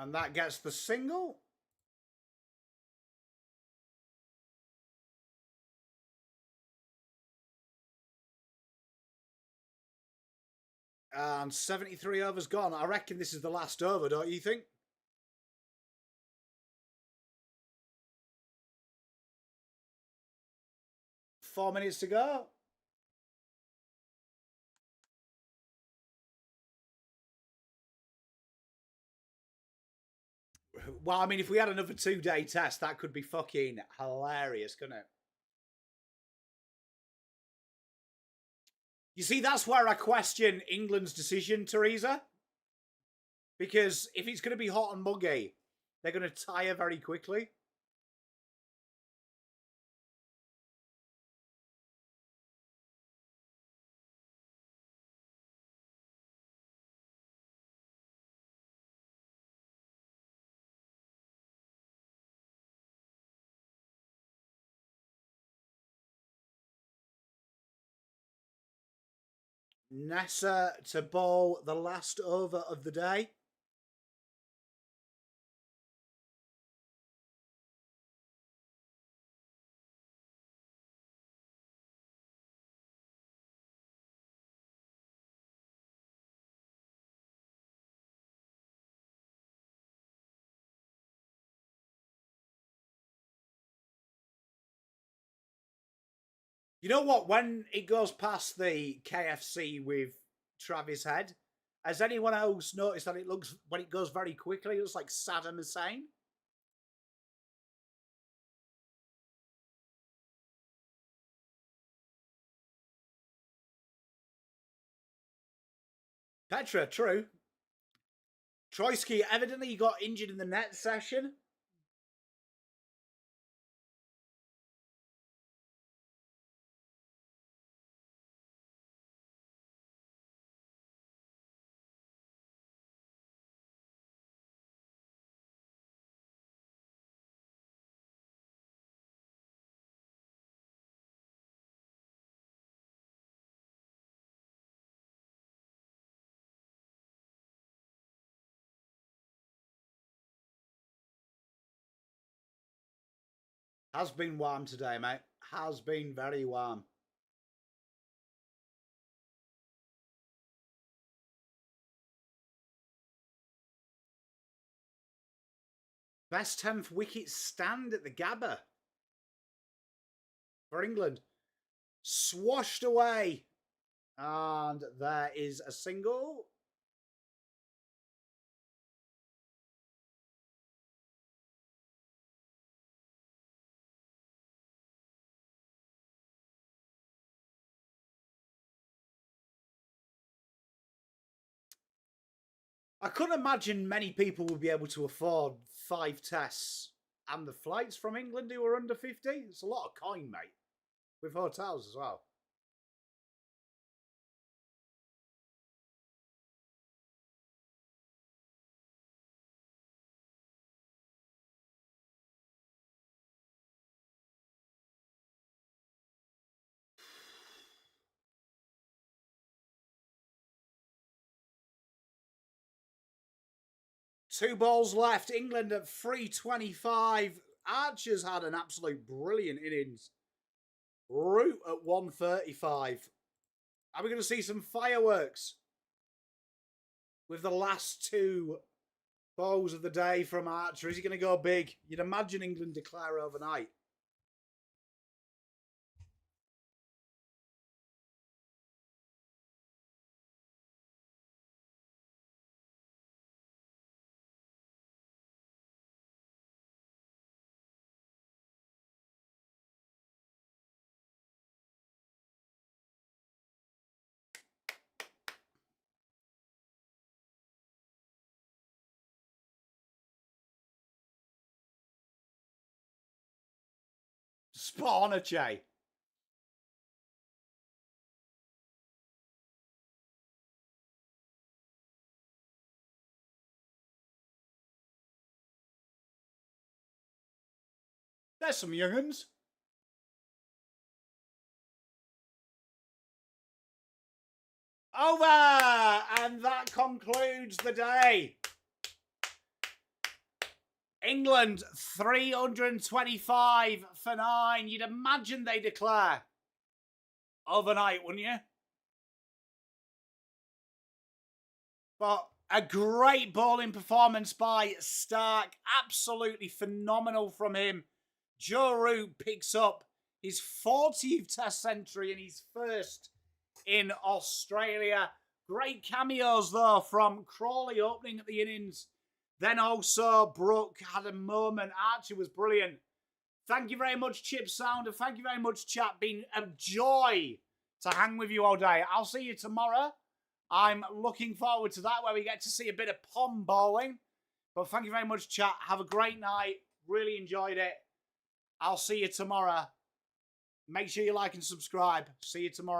And that gets the single. And 73 overs gone. I reckon this is the last over, don't you think? Four minutes to go. Well, I mean, if we had another 2-day test, that could be fucking hilarious, couldn't it? You see, that's where I question England's decision, Teresa. Because if it's going to be hot and muggy, they're going to tire very quickly. Nessa to bowl the last over of the day. You know what? When it goes past the KFC with Travis Head, has anyone else noticed that it looks, when it goes very quickly, it looks like Saddam Hussein? Petra, true. Troitsky, evidently he got injured in the net session. Has been warm today, mate. Has been very warm. Best 10th wicket stand at the Gabba for England. Swashed away. And there is a single. I couldn't imagine many people would be able to afford 5 tests and the flights from England who are under 50. It's a lot of coin, mate. With hotels as well. Two balls left. England at 325. Archer's had an absolute brilliant innings. Root at 135. Are we going to see some fireworks with the last 2 balls of the day from Archer? Is he going to go big? You'd imagine England declare overnight. Spot on, Che. There's some young'uns. Over! And that concludes the day. England 325 for 9. You'd imagine they declare overnight, wouldn't you? But a great bowling performance by Stark. Absolutely phenomenal from him. Joe Root picks up his 40th Test century and his first in Australia. Great cameos, though, from Crawley opening at the innings. Then also Brooke had a moment. Archie was brilliant. Thank you very much, Chip Sound, and thank you very much, chat. Been a joy to hang with you all day. I'll see you tomorrow. I'm looking forward to that, where we get to see a bit of pom bowling. But thank you very much, chat. Have a great night. Really enjoyed it. I'll see you tomorrow. Make sure you like and subscribe. See you tomorrow.